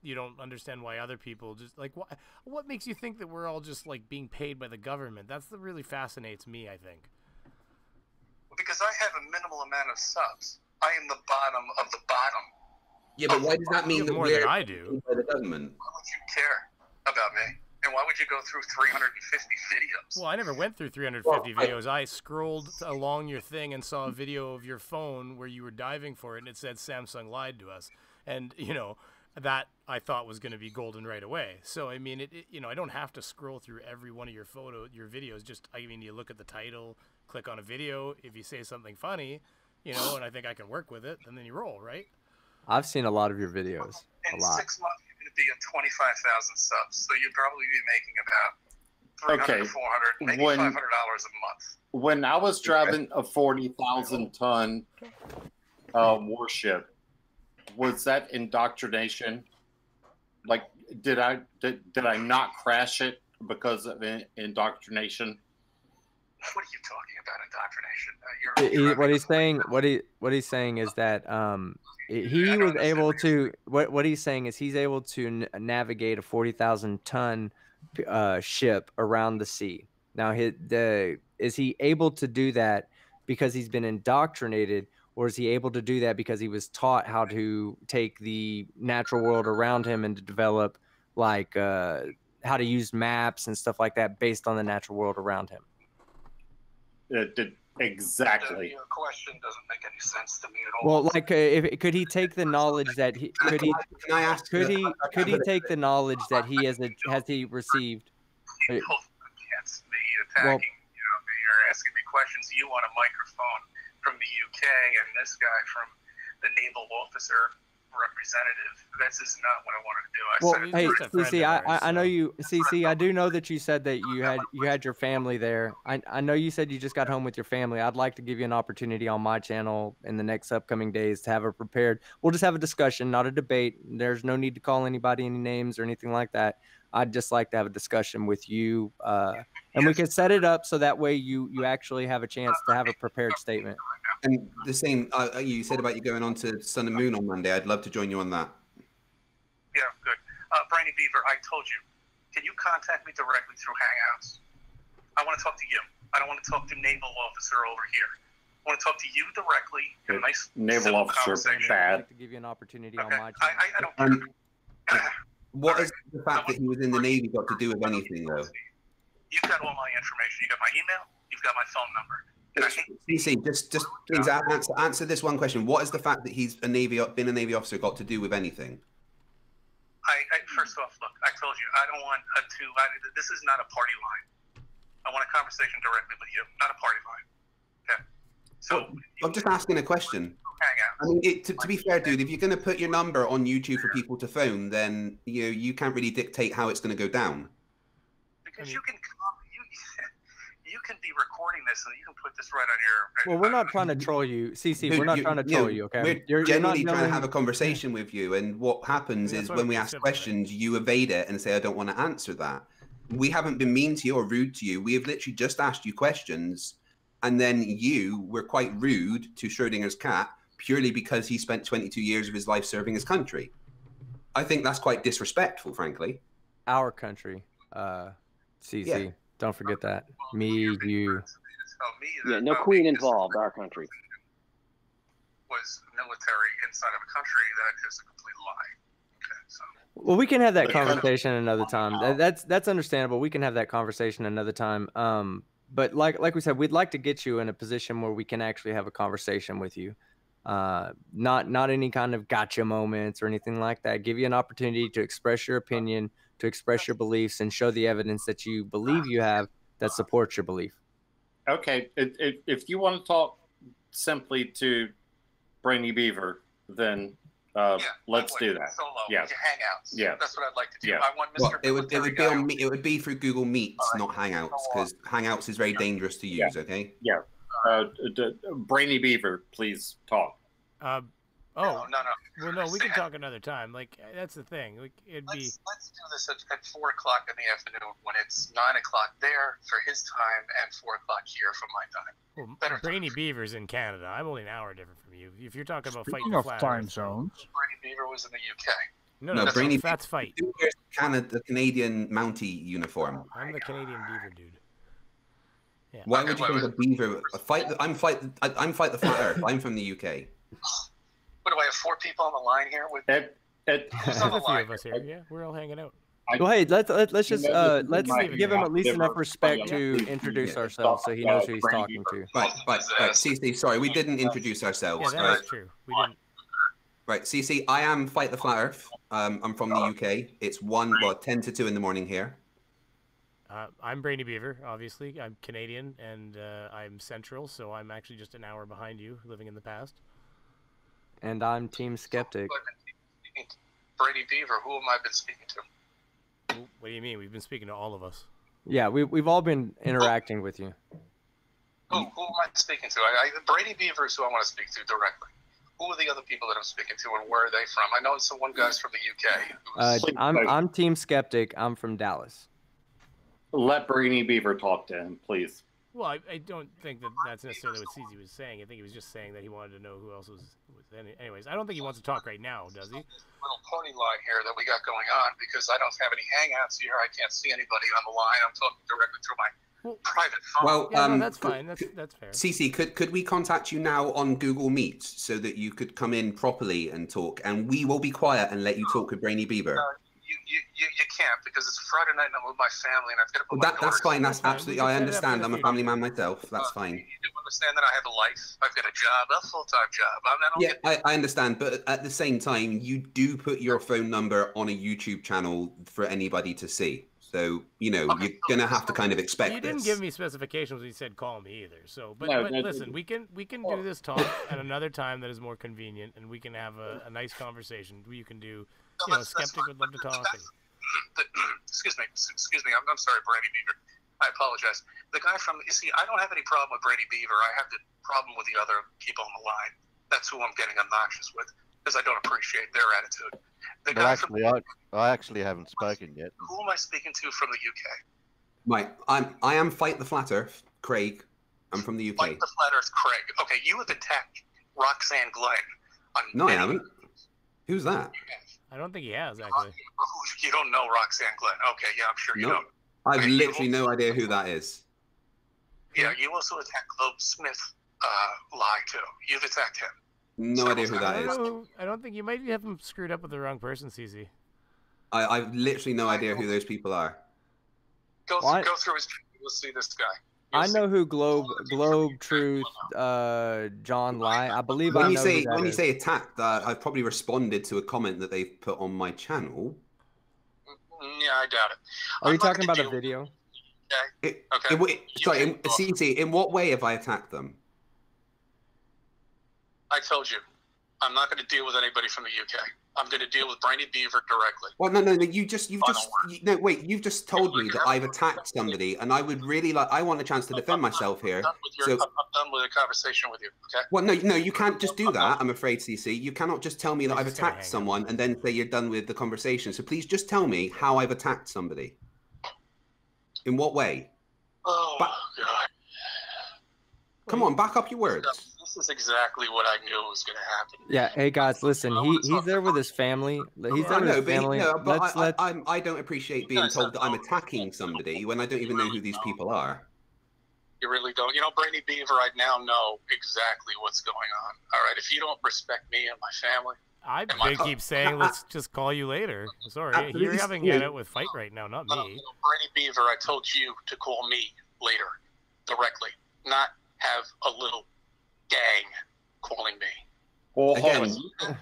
you don't understand why other people just what makes you think that we're all just being paid by the government? That's what really fascinates me, I think. Because I have a minimal amount of subs. I am the bottom of the bottom. Yeah, but why does that mean that more than I do? By the government? Why would you care about me? And why would you go through 350 videos? Well, I never went through 350 videos. I scrolled along your thing and saw a video of your phone where you were diving for it, and it said Samsung lied to us. And, you know, that I thought was going to be golden right away. So, I mean, you know, I don't have to scroll through every one of your videos. Just, I mean, you look at the title, click on a video. If you say something funny, you know, and I think I can work with it, and then you roll, right? I've seen a lot of your videos. In A lot. 6 months, you're going to be at 25,000 subs. So you'd probably be making about 300 Okay. 400 maybe When- $500 a month. When I was driving a 40,000-ton warship, was that indoctrination? Like, did I not crash it because of indoctrination? What are you talking about, indoctrination? What he's saying is that he was able to what he's saying is he's able to navigate a 40,000-ton ship around the sea. Now, is he able to do that because he's been indoctrinated, or is he able to do that because he was taught how to take the natural world around him and to develop like how to use maps and stuff like that based on the natural world around him? Exactly. Your question doesn't make any sense to me at all. Well, like, could he take the knowledge that he could he Can I ask? could he take the knowledge that he has received? People against me attacking, Well- you know, you're asking me questions. You want a microphone from the UK, and this guy from the naval officer representative. This is not what I wanted to do. Well, said hey, it's just a friend CC, of ours, I know so- you. CC, I do know that you said that you had your family there. I know you said you just got home with your family. I'd like to give you an opportunity on my channel in the next upcoming days to have it prepared. We'll just have a discussion, not a debate. There's no need to call anybody any names or anything like that. I'd just like to have a discussion with you, and we can set it up so that way you actually have a chance to have a prepared statement. And the same you said about you going on to Sun and Moon on Monday. I'd love to join you on that. Yeah, good. Brainy Beaver, I told you. Can you contact me directly through Hangouts? I want to talk to you. I don't want to talk to naval officer over here. I want to talk to you directly. Have a nice Naval civil officer conversation. I'd bad. like to give you an opportunity on Okay. my I channel. don't care. What is the fact that he was in the Navy got to do with anything, though? You've got all my information. You've got my email. You've got my phone number. And I hate CC, just please answer this one question. What is the fact that he's been a Navy officer got to do with anything? First off, look, I told you, I don't want this is not a party line. I want a conversation directly with you, not a party line. Okay? So, I'm just asking a question. hang out. I mean, to be fair, dude, if you're going to put your number on YouTube for people to phone, then you can't really dictate how it's going to go down. Because you can you can be recording this and you can put this right on your. Well, we're not trying to troll you, CC. We're not trying to troll you, okay? We're You're generally not trying to doing- have a conversation with you, and what happens That's is what when we we ask said, right? questions, you evade it and say, "I don't want to answer that." We haven't been mean to you or rude to you. We have literally just asked you questions, and then you were quite rude to Schrodinger's cat purely because he spent 22 years of his life serving his country. I think that's quite disrespectful, frankly. Our country, CC. Yeah. Don't forget that. Me, you. Yeah, no queen involved. Our country. Was military inside of a country that is a complete lie. Okay, so. Well, we can have that The conversation another time. That's understandable. We can have that conversation another time. But like we said, we'd like to get you in a position where we can actually have a conversation with you. Not any kind of gotcha moments or anything like that. Give you an opportunity to express your opinion, to express your beliefs, and show the evidence that you believe you have that supports your belief. Okay, if you want to talk simply to Brainy Beaver, then let's do that. Solo, Yeah. Hangouts. Yeah. That's what I'd like to do. Yeah. I want Mr. Well, it would Military be guy. on it would be through Google Meets, not Hangouts, because Hangouts is very dangerous to use. Okay. Brainy Beaver, please talk. Oh, No. well, no, we can talk another time. Like, that's the thing. Like, it'd be. Let's do this at 4 o'clock in the afternoon when it's 9 o'clock there for his time and 4 o'clock here for my time. Well, better Brainy Beaver's in Canada. I'm only an hour different from you. If you're talking about fighting Speaking the of flat time Earth- zones, Brady Beaver was in the UK. No, No, that's Brainy that's fight. Who wears the Canadian Mountie uniform? I'm the Canadian Beaver dude. Yeah. Why Okay, would you wait, think a beaver? I'm fight the flat Earth. I'm from the UK. What do I have 4 people on the line here with? It, There's on a the few line? of us here. Yeah, we're all hanging out. Well, hey, let's just know, let's might give him have at least enough different respect to ideas. introduce Yeah. ourselves so he knows who he's Brady talking Beaver. to. Right. CC, sorry, we didn't introduce ourselves. Yeah, that right? is true. We didn't. Right, CC, I am Fight the Flat Earth. I'm from the UK. It's 10 to 2 in the morning here. I'm Brady Beaver, obviously. I'm Canadian, and I'm Central, so I'm actually just an hour behind you, living in the past. And I'm Team Skeptic. Brady Beaver, who am I been speaking to? What do you mean? We've been speaking to all of us. Yeah, we've all been interacting with you. Who am I speaking to? Brady Beaver is who I want to speak to directly. Who are the other people that I'm speaking to, and where are they from? I know some one guy's from the UK. I'm Team Skeptic. I'm from Dallas. Let Brady Beaver talk to him, please. Well, I don't think that that's necessarily what CZ was saying. I think he was just saying that he wanted to know who else was anyways, I don't think he wants to talk right now, does he? Little party line here that we got going on, because I don't have any hangouts here. I can't see anybody on the line. I'm talking directly through my private phone. Well, yeah, no, that's fine. That's fair. CC, could we contact you now on Google Meet so that you could come in properly and talk, and we will be quiet and let you talk with Brainy Beaver? You can't, because it's Friday night and I'm with my family and I've got to put my That's fine. That's fine. absolutely. I understand. I'm a family man myself. That's fine. You do understand that I have a life. I've got a job, a full-time job. I understand, but at the same time, you do put your phone number on a YouTube channel for anybody to see. So, you're going to have to kind of expect You this. didn't give me specifications when you said call me either. So, but No, listen, we can do this talk at another time that is more convenient, and we can have a nice conversation. You can do, Skeptic would love to talk. Excuse me. I'm sorry, Brady Beaver. I apologize. The guy I don't have any problem with Brady Beaver. I have the problem with the other people on the line. That's who I'm getting obnoxious with, because I don't appreciate their attitude. I actually haven't spoken yet. Who am I speaking to from the UK? Right. I am Fight the Flat Earth, Craig. I'm from the UK. Fight the Flat Earth, Craig. Okay, you have attacked Roxanne Glenn. No, I haven't. Who's that? I don't think he has, actually. You don't know Roxanne Glenn. Okay, yeah, I'm sure you don't. I've literally no idea who that is. Yeah, you also attacked Globe Smith lie, too. You've attacked him. No idea who that is. I don't think you might have him screwed up with the wrong person, CZ. I've literally no idea who those people are. Go through his. You'll see this guy. I know who Globe Truth, John Lie. I believe when I you know say who that you is. say attacked, I've probably responded to a comment that they've put on my channel. Yeah, I doubt it. Are you talking about a video? Okay. CC, in what way have I attacked them? I told you, I'm not going to deal with anybody from the UK. I'm going to deal with Brady Beaver directly. Well, no. You've just told me that I've attacked somebody, and I would really I want a chance to defend myself here. I'm done with the conversation with you. Okay. Well, no, you can't just do that. I'm afraid, CC. You cannot just tell me that I've attacked someone and then say you're done with the conversation. So please just tell me how I've attacked somebody. In what way? Oh God! Come on, back up your words. This is exactly what I knew was going to happen. Yeah. Hey guys, listen. He's there with his family. He's there with his family. I don't appreciate being told that I'm attacking somebody when I don't even know who these people are. You really don't. Brady Beaver, I now know exactly what's going on. All right. If you don't respect me and my family, I'm going to keep saying, let's just call you later. Sorry, you're having it out with Fight right now, not me. Brady Beaver, I told you to call me later, directly, not have a little gang calling me. Well, again,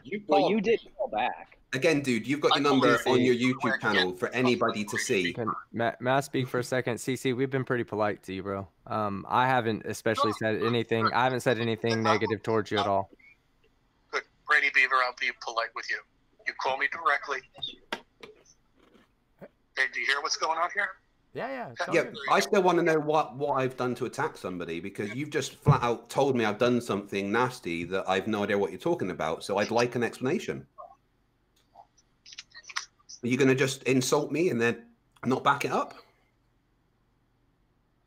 you did call back. Again, dude, you've got your number on your YouTube channel for anybody to see. May I speak for a second? CC, we've been pretty polite to you, bro. I haven't especially said anything. I haven't said anything negative towards you at all. Good. Brady Beaver, I'll be polite with you. You call me directly. Hey, do you hear what's going on here? Yeah. I still want to know what I've done to attack somebody, because you've just flat out told me I've done something nasty that I've no idea what you're talking about. So I'd like an explanation. Are you going to just insult me and then not back it up?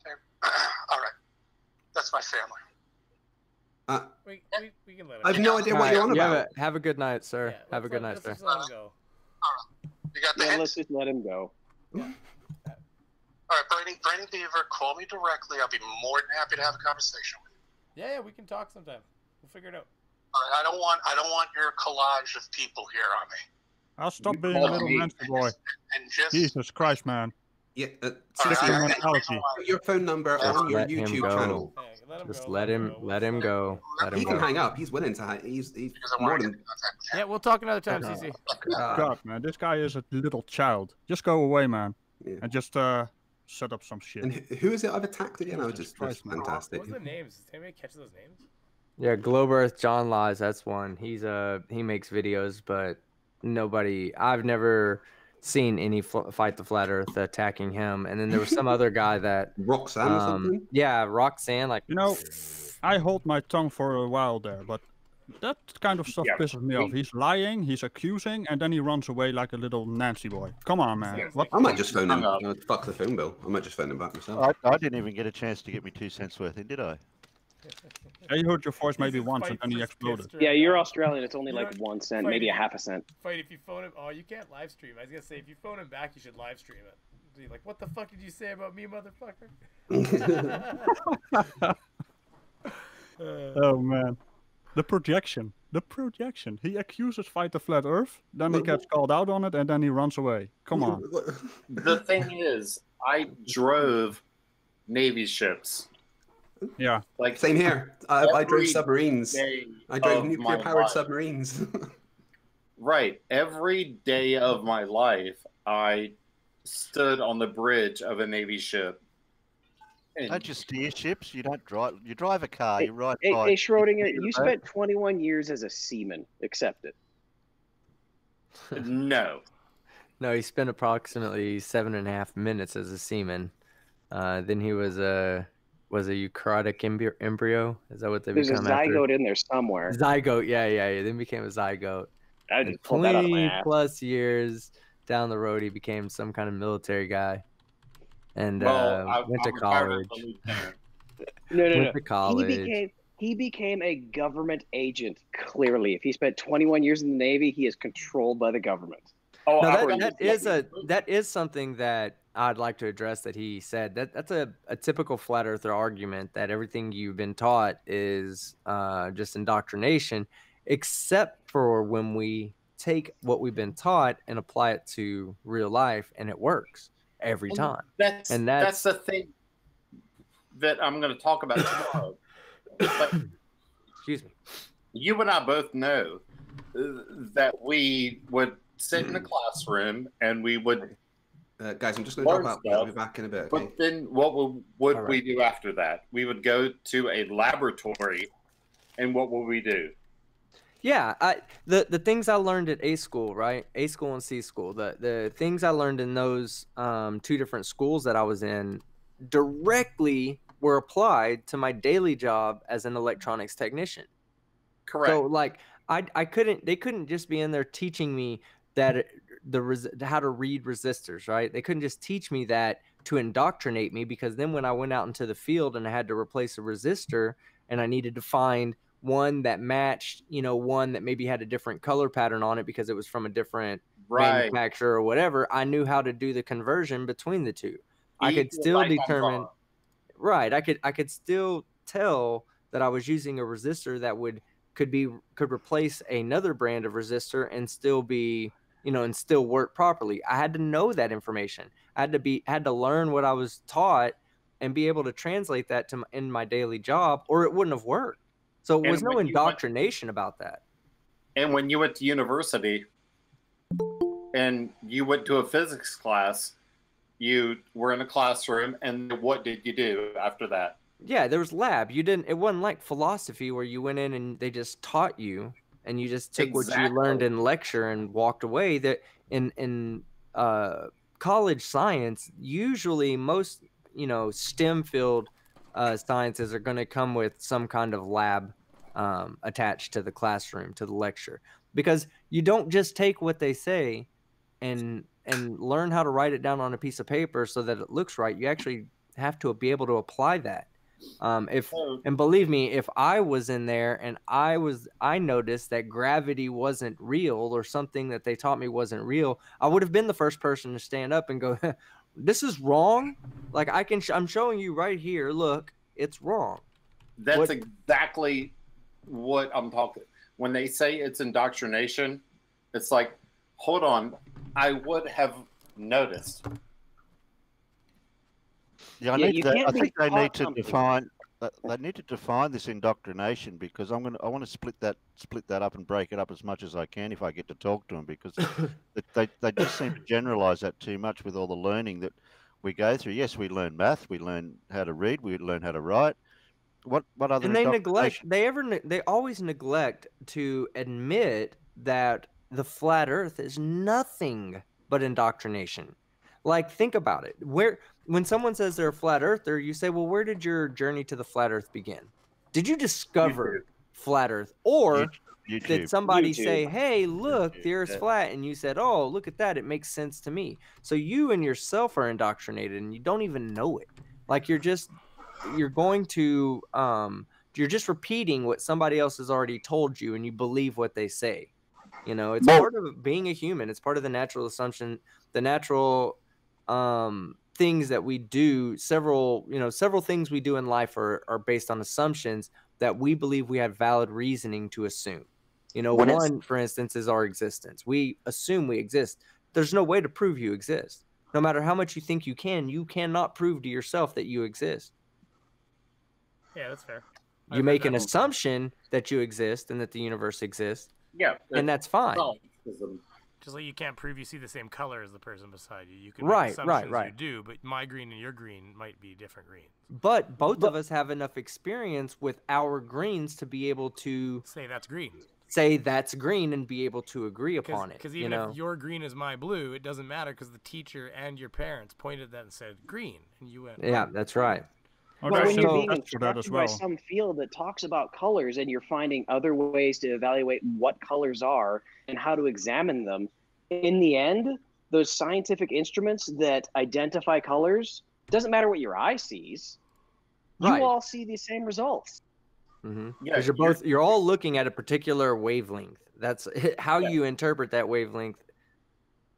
Okay. All right. That's my family. We can let him I have no idea what you're on about. Have a good night, sir. Yeah, have a good night, sir. Let's let him go. All right. You got the hint? Let's just let him go. Yeah. All right, Brady Beaver, call me directly. I'll be more than happy to have a conversation with you. Yeah, we can talk sometime. We'll figure it out. All right, I don't want your collage of people here on me. I'll stop You being a called little me. Nancy boy. And just Jesus Christ, man. Yeah, Sixty CC, mentality. put your phone number Just on your let him YouTube go. channel. Hey, let him Just go. let him go. Let him He can go. hang up. He's willing to. He's because I more want to than. get in contact with him. Yeah, we'll talk another time, CC. God, man, this guy is a little child. Just go away, man, Yeah. and just set up some shit. And who is it I've attacked again? I was Jesus just Christ, man. fantastic. What was the names? Does anybody catch those names? Yeah, Globe Earth John Lies. That's one. He makes videos, but nobody. I've never seen any Fight the Flat Earth attacking him. And then there was some other guy that Roxanne or something? yeah, Roxanne. Like You know, I hold my tongue for a while there, but that kind of stuff Yeah, pisses me off. He's lying, he's accusing, and then he runs away like a little Nancy boy. Come on, man. Sounds What? I might just phone him. Hang up. Fuck the phone bill. I might just phone him back myself. I didn't even get a chance to get me 2 cents worth in, did I? I heard your voice maybe This is once, fight and then he for exploded. Skipster. Yeah, you're Australian. It's only You like don't 1 cent, fight maybe a if half a cent. Fight if you phone him. Oh, you can't live stream. I was gonna say if you phone him back, you should live stream it. Be like, what the fuck did you say about me, motherfucker? Oh man, the projection. He accuses Fight the Flat Earth, then he gets called out on it, and then he runs away. Come on. The thing is, I drove Navy ships. Yeah. Like Same here. I drove every submarines. day I drove of my nuclear-powered life. submarines. Right. Every day of my life, I stood on the bridge of a Navy ship. And Don't you steer ships? You don't drive. You drive a car. Hey, You ride. Hey, bikes, Schrodinger, you you know? spent 21 years as a seaman. Accept it. no. no, he spent approximately 7.5 minutes as a seaman. Then he was a eukaryotic embryo. Is that what they There's a become after? zygote in there somewhere. Zygote, yeah. Then became a zygote. I And just pulled that out of my 20 ass. plus years down the road, he became some kind of military guy, and Well, went to I'm retired college. as a lieutenant. No. Went to college. He became a government agent. Clearly, if he spent 21 years in the Navy, he is controlled by the government. Oh, No, I that is something that I'd like to address. That he said that's a typical flat earther argument that everything you've been taught is just indoctrination, except for when we take what we've been taught and apply it to real life, and it works every time. That's the thing that I'm going to talk about tomorrow. But excuse me. You and I both know that we would sit in a classroom and we would. Guys, I'm just going to drop out. I'll be back in a bit. Okay? But then what would we do after that? We would go to a laboratory, and what would we do? Yeah, the things I learned at A school, right? A school and C school. The things I learned in those two different schools that I was in directly were applied to my daily job as an electronics technician. Correct. So like they couldn't just be in there teaching me that how to read resistors, right? They couldn't just teach me that to indoctrinate me, because then when I went out into the field and I had to replace a resistor and I needed to find one that matched, one that maybe had a different color pattern on it because it was from a different manufacturer or whatever, I knew how to do the conversion between the two. I could still determine, right? I could still tell that I was using a resistor that could replace another brand of resistor and still be, and still work properly. I had to know that information. I had to learn what I was taught and be able to translate that in my daily job, or it wouldn't have worked. So it was no indoctrination about that. And when you went to university and you went to a physics class, you were in a classroom, and what did you do after that? Yeah, there was lab. It wasn't like philosophy where you went in and they just taught you and you just took what you learned in lecture and walked away. That in college science, usually most, STEM field sciences are going to come with some kind of lab attached to the classroom, to the lecture, because you don't just take what they say and learn how to write it down on a piece of paper so that it looks right. You actually have to be able to apply that. And believe me, if I was in there and I noticed that gravity wasn't real, or something that they taught me wasn't real, I would have been the first person to stand up and go, this is wrong. Like I'm showing you right here. Look, it's wrong. That's exactly what I'm talking. When they say it's indoctrination, it's like, hold on. I would have noticed. Yeah, Yeah, you can't I be think they need taught to something. define. They need to define this indoctrination, because I want to split that up and break it up as much as I can if I get to talk to them, because they just seem to generalize that too much with all the learning that we go through. Yes, we learn math, we learn how to read, we learn how to write. What other And they neglect. indoctrination? They always neglect to admit that the flat Earth is nothing but indoctrination. Like, think about it. When someone says they're a flat earther, you say, well, where did your journey to the flat Earth begin? Did you discover flat Earth, or YouTube. did somebody YouTube. say, hey, look, the Earth's Yeah. flat, and you said, oh, look at that, it makes sense to me? So you and yourself are indoctrinated, and you don't even know it. Like, you're just repeating what somebody else has already told you, and you believe what they say. You know, it's part of being a human. It's part of the natural assumption, the natural things that we do. Several things we do in life are based on assumptions that we believe we have valid reasoning to assume. You know, one, for instance, is our existence. We assume we exist. There's no way to prove you exist. No matter how much you think you cannot prove to yourself that you exist. Yeah, that's fair. You make an assumption that you exist and that the universe exists. Yeah, and that's fine. Just like you can't prove you see the same color as the person beside you. You can Right, make assumptions right. you do, but my green and your green might be different greens. But both of us have enough experience with our greens to be able to say that's green. Say that's green and be able to agree upon it. Because even if your green is my blue, it doesn't matter because the teacher and your parents pointed at that and said green, and you went. Yeah, that's right. Well, when you're being instructed by some field that talks about colors, and you're finding other ways to evaluate what colors are and how to examine them, in the end, those scientific instruments that identify colors, doesn't matter what your eye sees, you all see the same results. Because you're all looking at a particular wavelength. That's how you interpret that wavelength.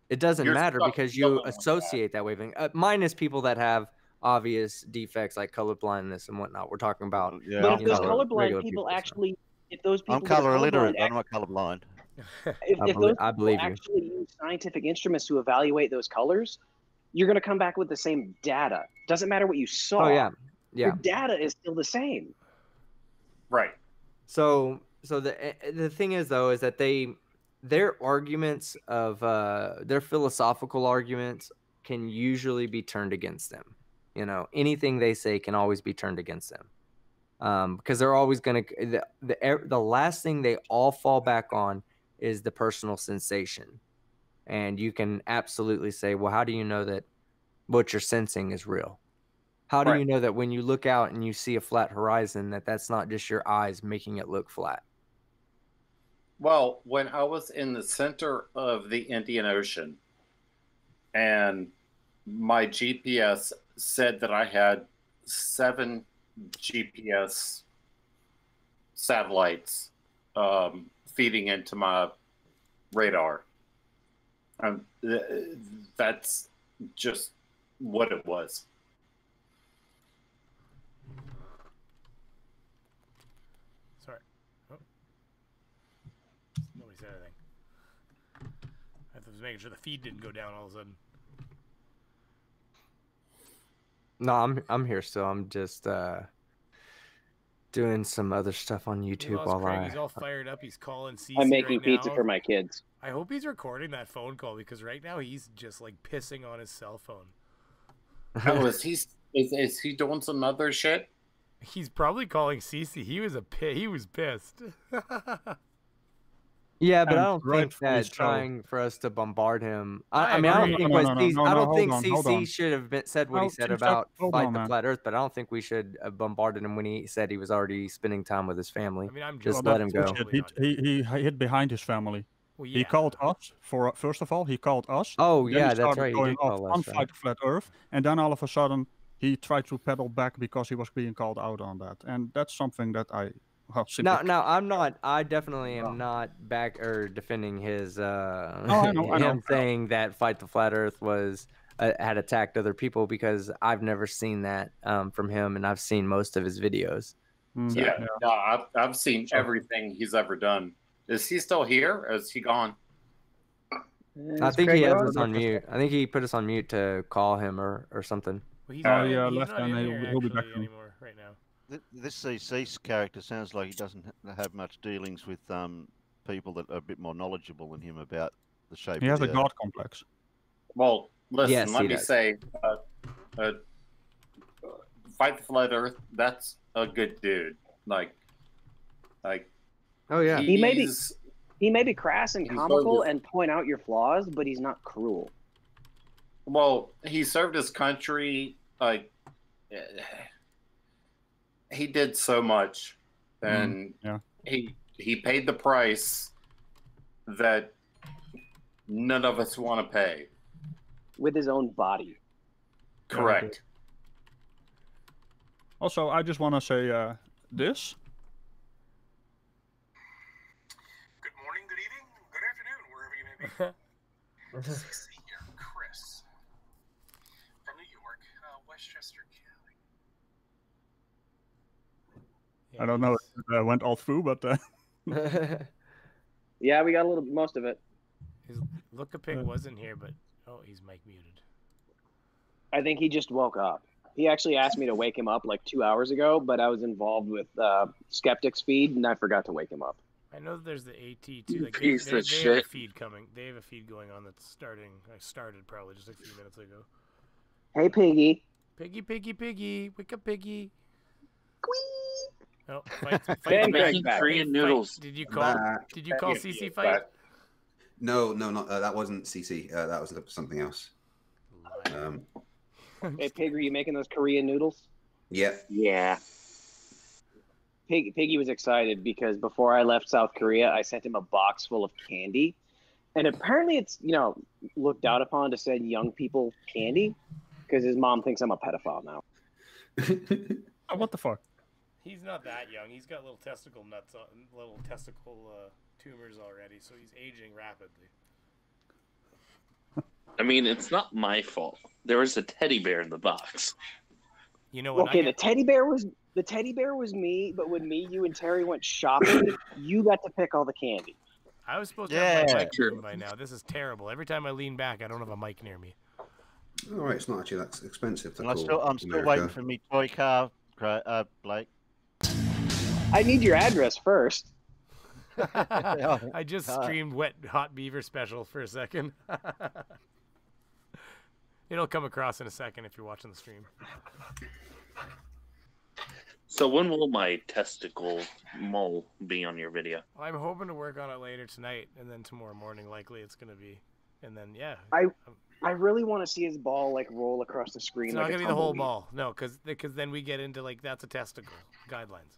It doesn't matter because you associate that wavelength. Minus people that have obvious defects like color blindness and whatnot. We're talking about. But if those colorblind people actually, if those people I'm color illiterate. colorblind, I'm not colorblind. if those I believe people you. actually use scientific instruments to evaluate those colors, you're going to come back with the same data. Doesn't matter what you saw. Oh yeah, yeah. Your data is still the same. Right. So the thing is though is that their arguments of their philosophical arguments can usually be turned against them. You know, anything they say can always be turned against them, because they're always going to the last thing they all fall back on is the personal sensation. And you can absolutely say, well, how do you know that what you're sensing is real? How do you know that when you look out and you see a flat horizon, that's not just your eyes making it look flat? Well, when I was in the center of the Indian Ocean and my GPS said that I had 7 GPS satellites feeding into my radar. That's just what it was. Sorry. Oh. Nobody said anything. I was making sure the feed didn't go down all of a sudden. No, I'm here still. I'm just doing some other stuff on YouTube while Craig. He's all fired up. He's calling CC I'm making right pizza now. for my kids. I hope he's recording that phone call because right now he's just like pissing on his cell phone. Oh, is he doing some other shit? He's probably calling CC. He was pissed. Yeah, but I don't think that trying for us to bombard him. I mean, I don't think CC should have said what he said about fight the flat Earth, but I don't think we should have bombarded him when he said he was already spending time with his family. I mean, just let him go. He hid behind his family. Well, yeah. He called us first of all. He called us. Oh yeah, that's right. He did call us. Fight the flat Earth, and then all of a sudden he tried to pedal back because he was being called out on that, and that's something that I. Now I'm not. I definitely am not back or defending his him saying that fight the flat Earth was had attacked other people, because I've never seen that from him, and I've seen most of his videos. So. Yeah, no, I've seen everything he's ever done. Is he still here, or is he gone? I Is think Craig he has on? us on mute. I think he put us on mute to call him or something. Well, he's Oh, not, yeah, he's left not and in he'll- here he'll be back actually soon. anymore right now. This CC character sounds like he doesn't have much dealings with people that are a bit more knowledgeable than him about the shape He of has a the god complex. Well, listen, Yes, let he me does. say, Fight the Flat Earth, that's a good dude. Like, Oh yeah. He may be he's- he may be crass and He's comical bogus. and point out your flaws, but he's not cruel. Well, he served his country. Like, he did so much, and yeah. he paid the price that none of us want to pay. With his own body. Correct. Also, I just want to say this. Good morning, good evening, good afternoon, wherever you may be. CC here, Chris, from New York, Westchester County. I don't know if it went all through, but Yeah, we got a little most of it. His Look-a-Pig wasn't here, but oh, he's mic muted. I think he just woke up. He actually asked me to wake him up like 2 hours ago, but I was involved with Skeptic's feed, and I forgot to wake him up. I know that there's the AT too. Like Piece they of have a shit. feed coming. They have a feed going on that's starting. I started probably just a few minutes ago. Hey, Piggy. Piggy, piggy, piggy, wake up, piggy. No, Ben fight. Craig's back. Korean noodles. Did you call? Back. Did you call Yeah, CC yeah, fight? back. No, not that wasn't CC. That was something else. Hey, Pig, are you making those Korean noodles? Yeah. Yeah. Piggy was excited because before I left South Korea, I sent him a box full of candy. And apparently it's, looked out upon to send young people candy because his mom thinks I'm a pedophile now. Oh, what the fuck? He's not that young. He's got little testicle nuts, little testicle tumors already, so he's aging rapidly. I mean, it's not my fault. There was a teddy bear in the box. You know what? Okay, the teddy bear was me, but when me, you, and Terry went shopping, you got to pick all the candy. I was supposed to have my Yeah. mic moving by now. This is terrible. Every time I lean back, I don't have a mic near me. All right, it's not actually that expensive to And call I'm still America. waiting for me toy car, Blake. I need your address first. I just streamed Wet Hot Beaver special for a second. It'll come across in a second if you're watching the stream. So when will my testicle mole be on your video? I'm hoping to work on it later tonight, and then tomorrow morning likely it's going to be. And then, yeah. I really want to see his ball like roll across the screen. It's like not a going to be the whole tumbleweed. ball. No, because then we get into, like, that's a testicle guidelines.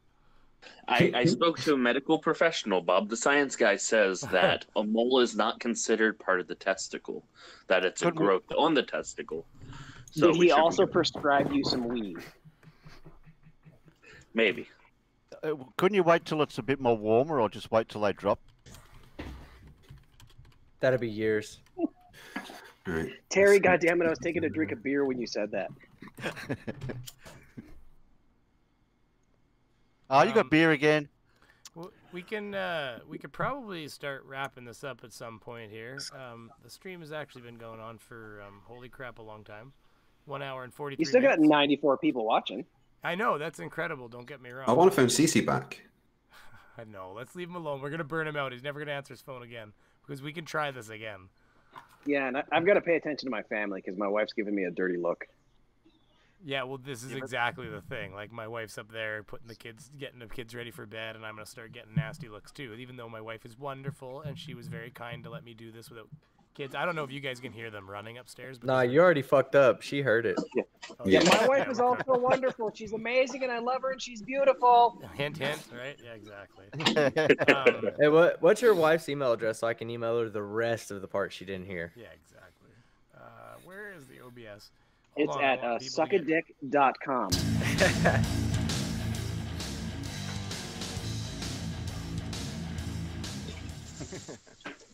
I spoke to a medical professional. Bob, the science guy, says that a mole is not considered part of the testicle, that it's a Couldn't we- growth on the testicle. So Did we he should- also prescribe you some weed? Maybe. Couldn't you wait till it's a bit more warmer, or just wait till they drop? That'd be years. All right. Terry, goddammit, I was taking a drink of beer when you said that. Oh, you got Um, beer again? We could probably start wrapping this up at some point here. The stream has actually been going on for holy crap a long time, 1 hour and 43 You still got minutes. 94 people watching. I know that's incredible. Don't get me wrong. I want to phone CC back. I know. Let's leave him alone. We're gonna burn him out. He's never gonna answer his phone again because we can try this again. Yeah, and I've got to pay attention to my family because my wife's giving me a dirty look. Yeah, well, this is exactly the thing. Like, my wife's up there getting the kids ready for bed, and I'm gonna start getting nasty looks too. Even though my wife is wonderful and she was very kind to let me do this without kids. I don't know if you guys can hear them running upstairs. But Nah, you already fucked up. She heard it. Oh, Yeah. My wife yeah, is we're also wonderful. She's amazing, and I love her, and she's beautiful. hint, hint. Right? Yeah, exactly. Hey, what's your wife's email address so I can email her the rest of the part she didn't hear? Yeah, exactly. Where is the OBS? It's Hold on, I at want people to get- suckadick.com.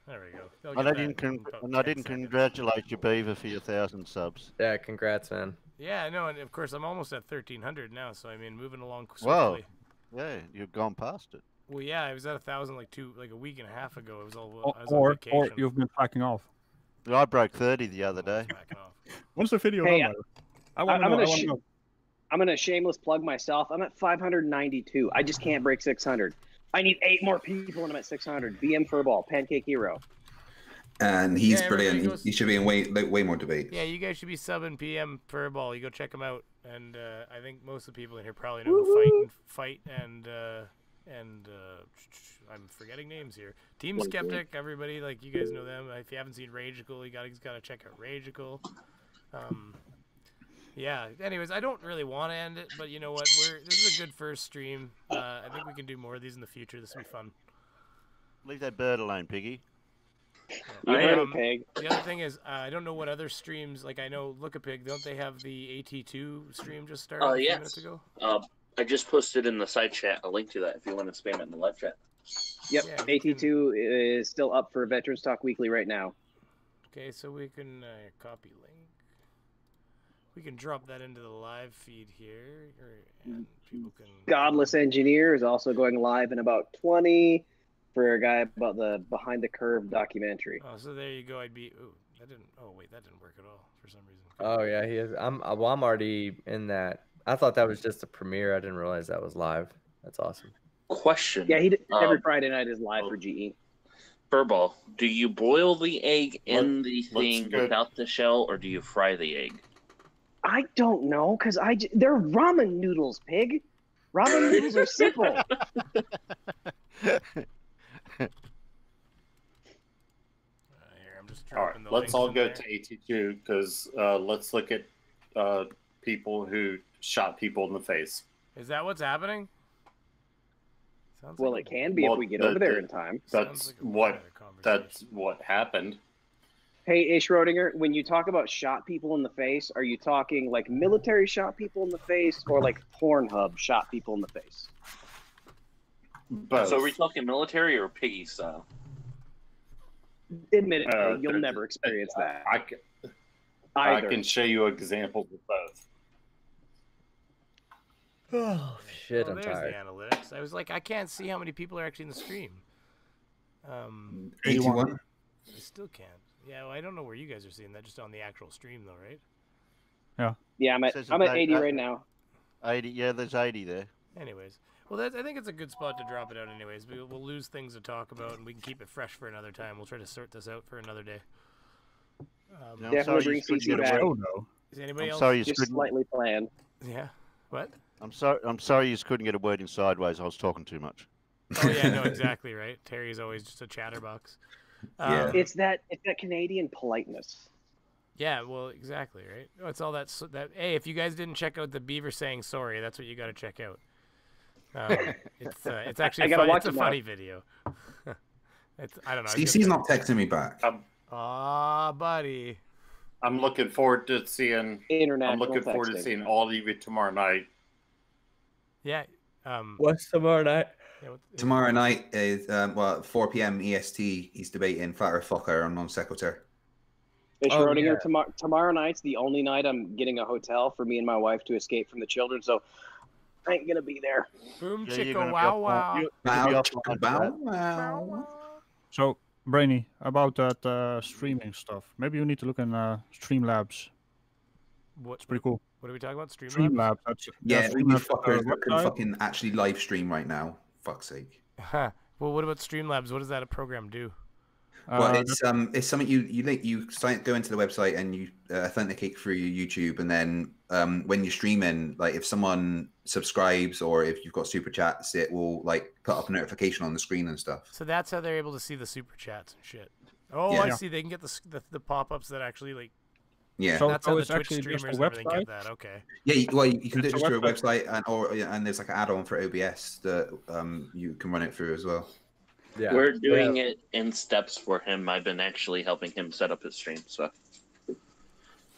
There we go. They'll And get I that didn't, in about and I 10 didn't seconds. congratulate you, Beaver, for your 1,000 subs. Yeah, congrats, man. Yeah, I know, and of course I'm almost at 1,300 now, so I mean moving along Wow. swiftly. Yeah, you've gone past it. Well, yeah, I was at 1,000 like a week and a half ago. It was all I was on Or vacation. you've been tracking off. I broke 30 the other day. Smacking off. When's the video Hey, done? I want to I'm know. gonna I want to know. I'm gonna shameless plug myself. I'm at 592. I just can't break 600. I need 8 more people, and I'm at 600. BM Furball, Pancake Hero. And he's Yeah, everybody brilliant. goes- He should be in way more debates. Yeah, you guys should be subbing PM Furball. You go check him out. And I think most of the people in here probably know who Fight and I'm forgetting names here. Team Skeptic, everybody, like, you guys know them. If you haven't seen Ragical, you just gotta check out Ragical. Yeah. Anyways, I don't really want to end it, but you know what? This is a good first stream. I think we can do more of these in the future. This will be fun. Leave that bird alone, Piggy. You heard it, Pig. The other thing is, I don't know what other streams. Like, I know Look a Pig. Don't they have the AT2 stream just started a few minutes ago? I just posted in the side chat a link to that if you want to spam it in the live chat. Yep, Yeah, AT2 is still up for Veterans Talk Weekly right now. Okay, so we can copy link. We can drop that into the live feed here, and people can. Godless Engineer is also going live in about 20 for a guy about the Behind the Curve documentary. Oh, so there you go. Ooh, that didn't. Oh wait, that didn't work at all for some reason. Oh yeah, he is. I'm already in that. I thought that was just a premiere. I didn't realize that was live. That's awesome. Question. Yeah, every Friday night is live for GE. Furball, do you boil the egg in the thing go. without the shell, or do you fry the egg? I don't know, because they're ramen noodles, Pig. Ramen noodles are simple. Here, I'm just All right, dropping the let's links all in go there. to AT2 because let's look at people who shot people in the face. Is that what's happening? Sounds Well, like it can be if we get over there in time. Sounds like a That's what happened. Hey, A. Schrodinger, when you talk about shot people in the face, are you talking like military shot people in the face or like Pornhub shot people in the face? Both. So are we talking military or piggy style? Admittedly, you'll never experience that. I Either. can show you examples of both. Oh shit! Oh, I'm there's tired. the analytics. I was like, I can't see how many people are actually in the stream. 81. I still can't. Yeah, well, I don't know where you guys are seeing that. Just on the actual stream, though, right? Yeah, I'm at Says 80 right now. 80. Yeah, there's 80 there. Anyways, well, I think it's a good spot to drop it out. Anyways, we'll lose things to talk about, and we can keep it fresh for another time. We'll try to sort this out for another day. Yeah, I'm Definitely sorry bring you couldn't CC get back. away. Oh no. Is anybody I'm else? sorry you Just couldn't. slightly planned. Yeah. What? I'm sorry you couldn't get a word in sideways. I was talking too much. Oh yeah, no, exactly right. Terry's always just a chatterbox. Yeah. It's that Canadian politeness. Yeah, well, exactly, right? Oh, it's all that. Hey, if you guys didn't check out the Beaver saying sorry, that's what you got to check out. It's actually I gotta watch it's a it now. funny video. I don't know. CC's not texting me back. Aw, buddy. I'm looking forward to seeing. International I'm looking forward to texting. seeing all of you tomorrow night. Yeah. What's tomorrow night? Yeah, Tomorrow night is 4 p.m. EST. He's debating Flat Earth Fucker on Non Sequitur. Hey, Oh, Schrodinger, yeah. tomorrow night's the only night I'm getting a hotel for me and my wife to escape from the children, so I ain't gonna be there. Boom Yeah, you're chicka gonna be wow up wow. on- you'll be Bow, up chicka, on bow, that. wow. So, Brainy, about that streaming stuff. Maybe you need to look in Streamlabs. What? It's pretty cool. What are we talking about? Streamlabs? Streamlabs. That's Yeah, all you Streamlabs, fuckers that can website. fucking actually live stream right now. Fuck's sake. Huh. Well, what about Streamlabs? What does that program do? Well, it's something you go into the website and you authenticate through your YouTube, and then when you're streaming, like if someone subscribes or if you've got super chats, it will like put up a notification on the screen and stuff. So that's how they're able to see the super chats and shit. Oh, Yeah. I see. They can get the pop-ups that actually like. Yeah, So- That's how the it's Twitch actually just a streamers and everything get website? that. Okay. yeah. You can do it It's just a through a website. website, and there's like an add-on for OBS that you can run it through as well. Yeah. We're doing it in steps for him. I've been actually helping him set up his stream, so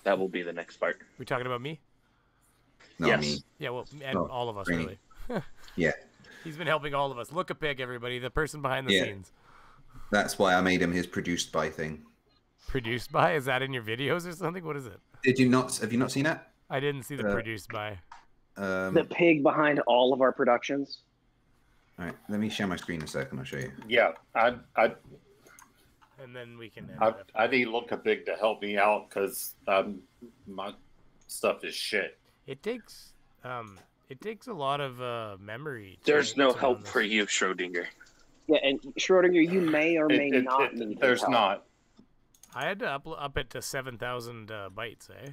that will be the next part. We talking about me? Not Yes. me. Yeah. Well, and Oh, all of us Brainy. really. Yeah, He's been helping all of us. Look a pig, everybody. The person behind the Yeah. scenes. that's why I made him his produced by thing. Produced by? Is that in your videos or something? What is it? Did you not? Have you not seen it? I didn't see the produced by. The pig behind all of our productions. All right, let me share my screen a second. I'll show you. Yeah, and then we can. I need Luca Big to help me out because my stuff is shit. It takes a lot of memory. There's no help run for this. you, Schrodinger. Yeah, and Schrodinger, you may or may not need. There's help. not. I had to up it to 7,000 bytes, eh?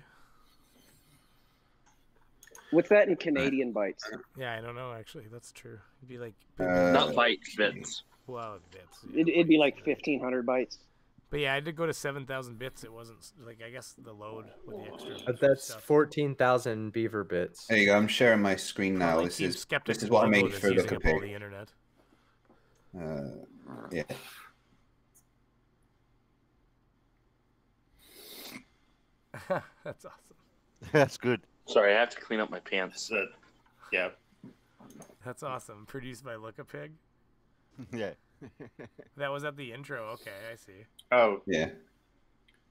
What's that in Canadian bytes? Yeah, I don't know actually. That's true. It'd be like Not bytes, bits. wow bits. Yeah. It'd be like 1,500 bytes. But yeah, I had to go to 7,000 bits. It wasn't like I guess the load with the extra. But that's stuff. 14,000 Beaver bits. There you go. I'm sharing my screen now. Like This Team is Skeptic this is what I logo make that's for using Luca up all Pig. the internet. Yeah. That's awesome. That's good. Sorry, I have to clean up my pants. Yeah. That's awesome. Produced by Luca Pig. Yeah. That was at the intro. Okay, I see. Oh. Yeah.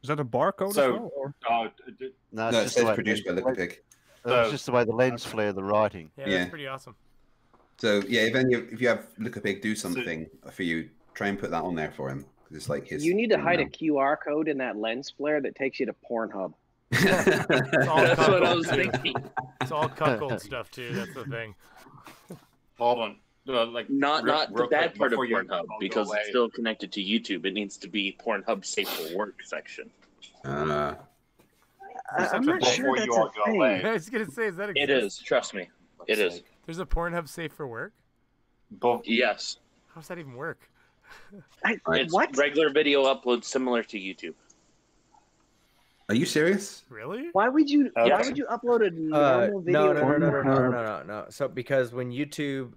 Is that a barcode So, as well? Or? No, No, it just says the way, produced by Luca Pig. it's just the way the lens flare, the writing. Yeah, Yeah. that's pretty awesome. So yeah, if you have Luca Pig do something for you, try and put that on there for him. 'Cause it's like his. You need to thing hide a now. QR code in that lens flare that takes you to Pornhub. It's all That's what I cuckold, was too. thinking. It's all cuckold stuff too. That's the thing. Hold on. Not the real bad quick, part of before you Pornhub, go because away. it's still connected to YouTube. It needs to be Pornhub Safe for Work section. I'm not sure Before you that's all a go thing. away. I was gonna say, is that It is. Trust me. It is. There's a Pornhub safe for work. Yes. How's that even work? It's What? regular video upload similar to YouTube. Are you serious? Really? Why would you? Okay. Why would you upload a normal video? No. So because when YouTube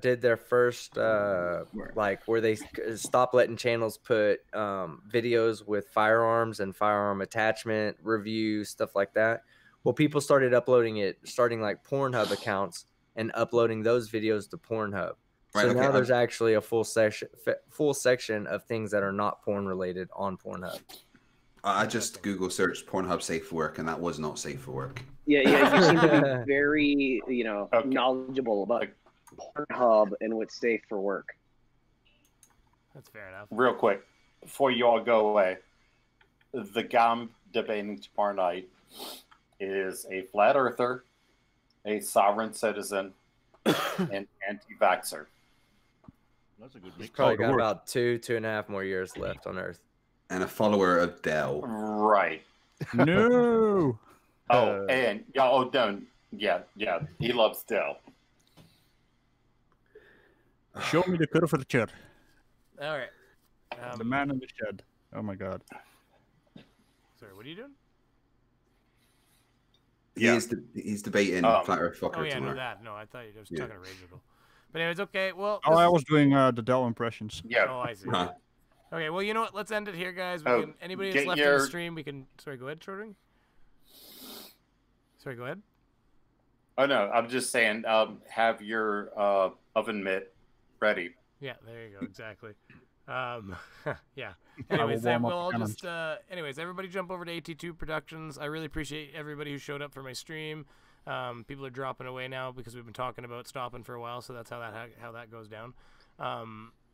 did their first like where they stopped letting channels put videos with firearms and firearm attachment reviews, stuff like that. Well, people started uploading it, starting like Pornhub accounts and uploading those videos to Pornhub. Right, So okay, now there's actually a full section of things that are not porn related on Pornhub. I just Google searched Pornhub safe for work, and that was not safe for work. Yeah, you seem to be very, Okay. knowledgeable about Pornhub and what's safe for work. That's fair enough. Real quick, before you all go away, the guy I'm debating tomorrow night is a flat earther, a sovereign citizen, and anti-vaxxer. That's a good He's mix. probably good got work. about 2.5 more years left on Earth. And a follower of Dell. Right. No. Oh, and yeah, he loves Dell. Show me the curvature. All right. The man in the shed. Oh my god. Sorry, what are you doing? He's debating Oh. flat Earth fucker Oh yeah, I know tomorrow. that. No, I thought you were just Yeah. talking to Rachel. But anyways, okay. Well. Oh, I this- was doing the Dell impressions. Yeah. Oh, I see. Huh. Okay, well, you know what? Let's end it here, guys. We Oh, can, anybody get that's left in your- the stream, we can. Sorry, go ahead, Shorting. Sorry, go ahead. Oh no, I'm just saying, have your oven mitt ready. Yeah, there you go. Exactly. Yeah. I will Anyways, warm up we'll all the just. Anyways, everybody jump over to AT2 Productions. I really appreciate everybody who showed up for my stream. People are dropping away now because we've been talking about stopping for a while, so that's how that goes down.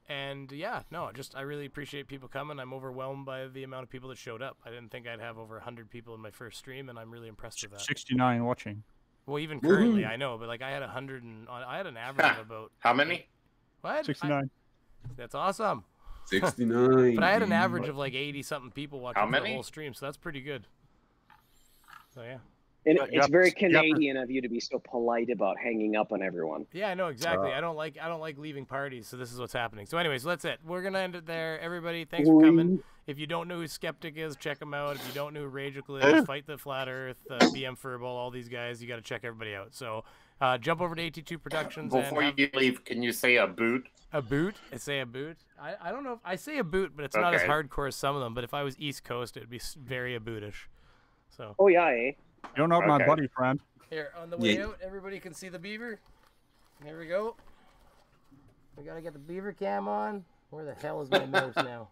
And yeah, no, I really appreciate people coming. I'm overwhelmed by the amount of people that showed up. I didn't think I'd have over 100 people in my first stream, and I'm really impressed with that. 69 watching. Well, even currently, I know, but like I had 100 and I had an average of about How many? what? 69. That's awesome. 69. But I had an average of like 80 something people watching How for the many? whole stream, so that's pretty good. So yeah. And Yep, it's very yep. Canadian of you to be so polite about hanging up on everyone. Yeah, I know exactly. I don't like leaving parties, so this is what's happening. So anyways, that's it. We're gonna end it there. Everybody, thanks for coming. If you don't know who Skeptic is, check him out. If you don't know who Ragel is, Fight the Flat Earth, BM Furball, all these guys, you got to check everybody out. So jump over to AT2 Productions Before and you leave, can you say a boot? a boot. I say a boot. I don't know if I say a boot, but it's not as Okay. hardcore as some of them. But if I was East Coast, it'd be very a bootish. So Oh yeah, eh? You're not my Okay. buddy, friend. here on the way Yeah. out, everybody can see the beaver. Here we go. We gotta get the beaver cam on. Where the hell is my mouse now?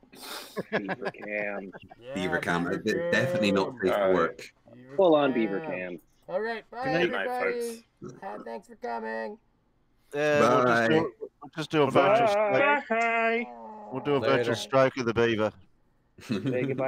Beaver cam. Yeah, Beaver cam. beaver Definitely not cam. safe for work. Beaver Full on beaver cam. All right, bye Good night, everybody. folks. Thanks for coming. Yeah, Bye. we'll just do a virtual stroke. Bye. We'll do a Later. virtual stroke of the beaver. Say goodbye.